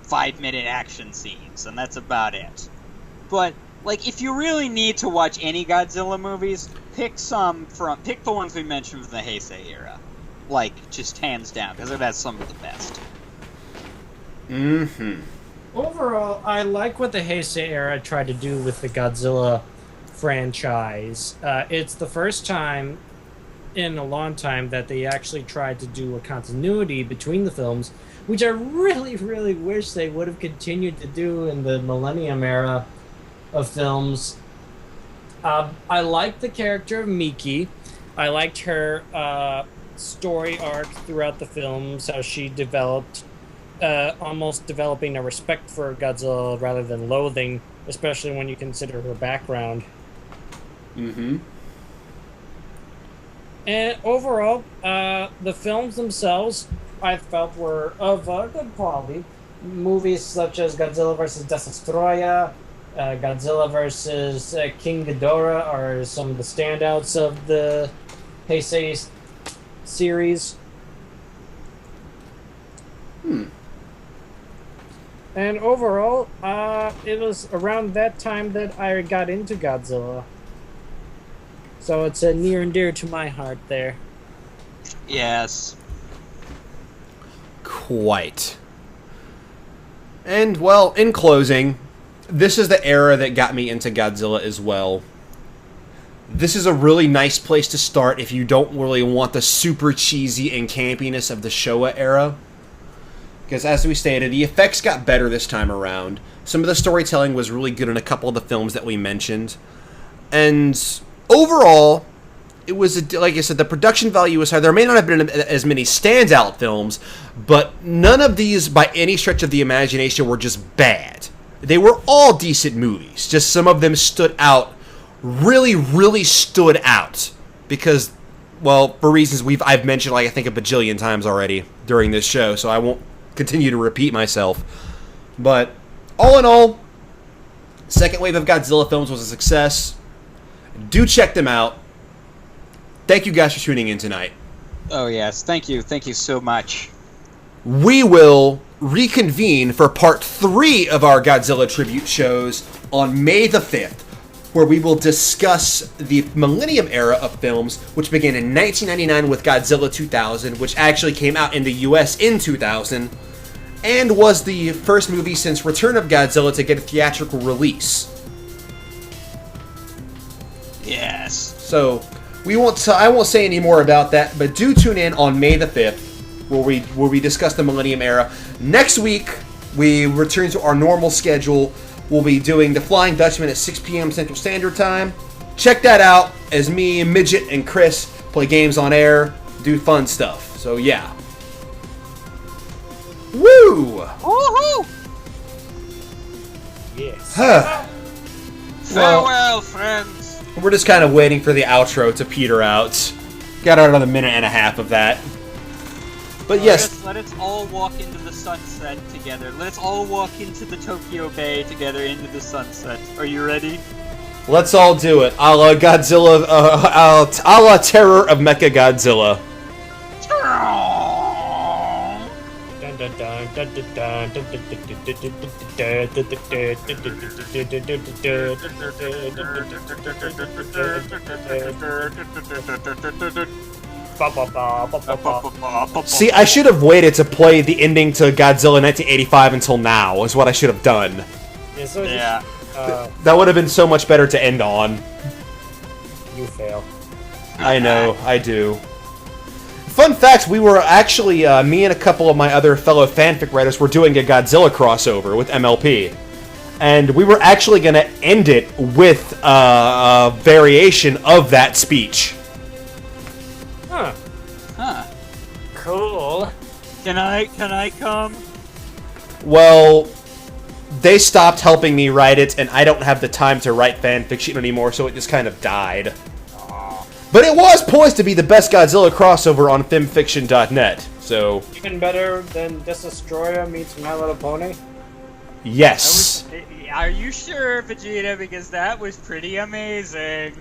5-minute action scenes, and that's about it. But like, if you really need to watch any Godzilla movies, pick the ones we mentioned from the Heisei era. Like, just hands down, because it has some of the best. Overall, I like what the Heisei era tried to do with the Godzilla franchise. It's the first time in a long time that they actually tried to do a continuity between the films, which I really, really wish they would have continued to do in the Millennium era of films. I liked the character of Miki. I liked her story arc throughout the films, how she developed, almost developing a respect for Godzilla rather than loathing, especially when you consider her background. And overall, the films themselves, I felt, were of good quality. Movies such as Godzilla vs. Destroyer, Godzilla vs. King Ghidorah are some of the standouts of the Heisei series. And overall, it was around that time that I got into Godzilla. So it's near and dear to my heart there. Yes. Quite. And, well, in closing, this is the era that got me into Godzilla as well. This is a really nice place to start if you don't really want the super cheesy and campiness of the Showa era. Because, as we stated, the effects got better this time around. Some of the storytelling was really good in a couple of the films that we mentioned. And overall, it was, like I said, the production value was high. There may not have been as many standout films, but none of these, by any stretch of the imagination, were just bad. They were all decent movies. Just some of them stood out, really, really stood out. Because, well, for reasons I've mentioned, like, I think a bajillion times already during this show, so I won't continue to repeat myself. But, all in all, second wave of Godzilla films was a success. Do check them out. Thank you guys for tuning in tonight. Oh, yes. Thank you. Thank you so much. We will reconvene for part 3 of our Godzilla tribute shows on May the 5th, where we will discuss the Millennium era of films, which began in 1999 with Godzilla 2000, which actually came out in the US in 2000, and was the first movie since Return of Godzilla to get a theatrical release. Yes. So, I won't say any more about that, but do tune in on May the 5th, where we discuss the Millennium era. Next week, we return to our normal schedule. We'll be doing The Flying Dutchman at 6 p.m. Central Standard Time. Check that out as me, Midget, and Chris play games on air, do fun stuff. So, yeah. Woo! Woohoo! Yes. Farewell, friends. We're just kind of waiting for the outro to peter out. Got another minute and a half of that. But yes. Let us all walk into the sunset together. Let's all walk into the Tokyo Bay together into the sunset. Are you ready? Let's all do it. A la Godzilla, a la Terror of Mecha Godzilla. Dun, dun, See, I should have waited to play the ending to Godzilla 1985 until now, is what I should have done. Yeah. That would have been so much better to end on. You fail. I know, I do. Fun fact, we were actually, me and a couple of my other fellow fanfic writers were doing a Godzilla crossover with MLP. And we were actually going to end it with a variation of that speech. Huh. Huh. Cool. Can I come? Well, they stopped helping me write it, and I don't have the time to write fanfiction anymore, so it just kind of died. But it was poised to be the best Godzilla crossover on femfiction.net, so... Even better than Destroyer meets My Little Pony? Yes. Are you sure, Vegeta? Because that was pretty amazing.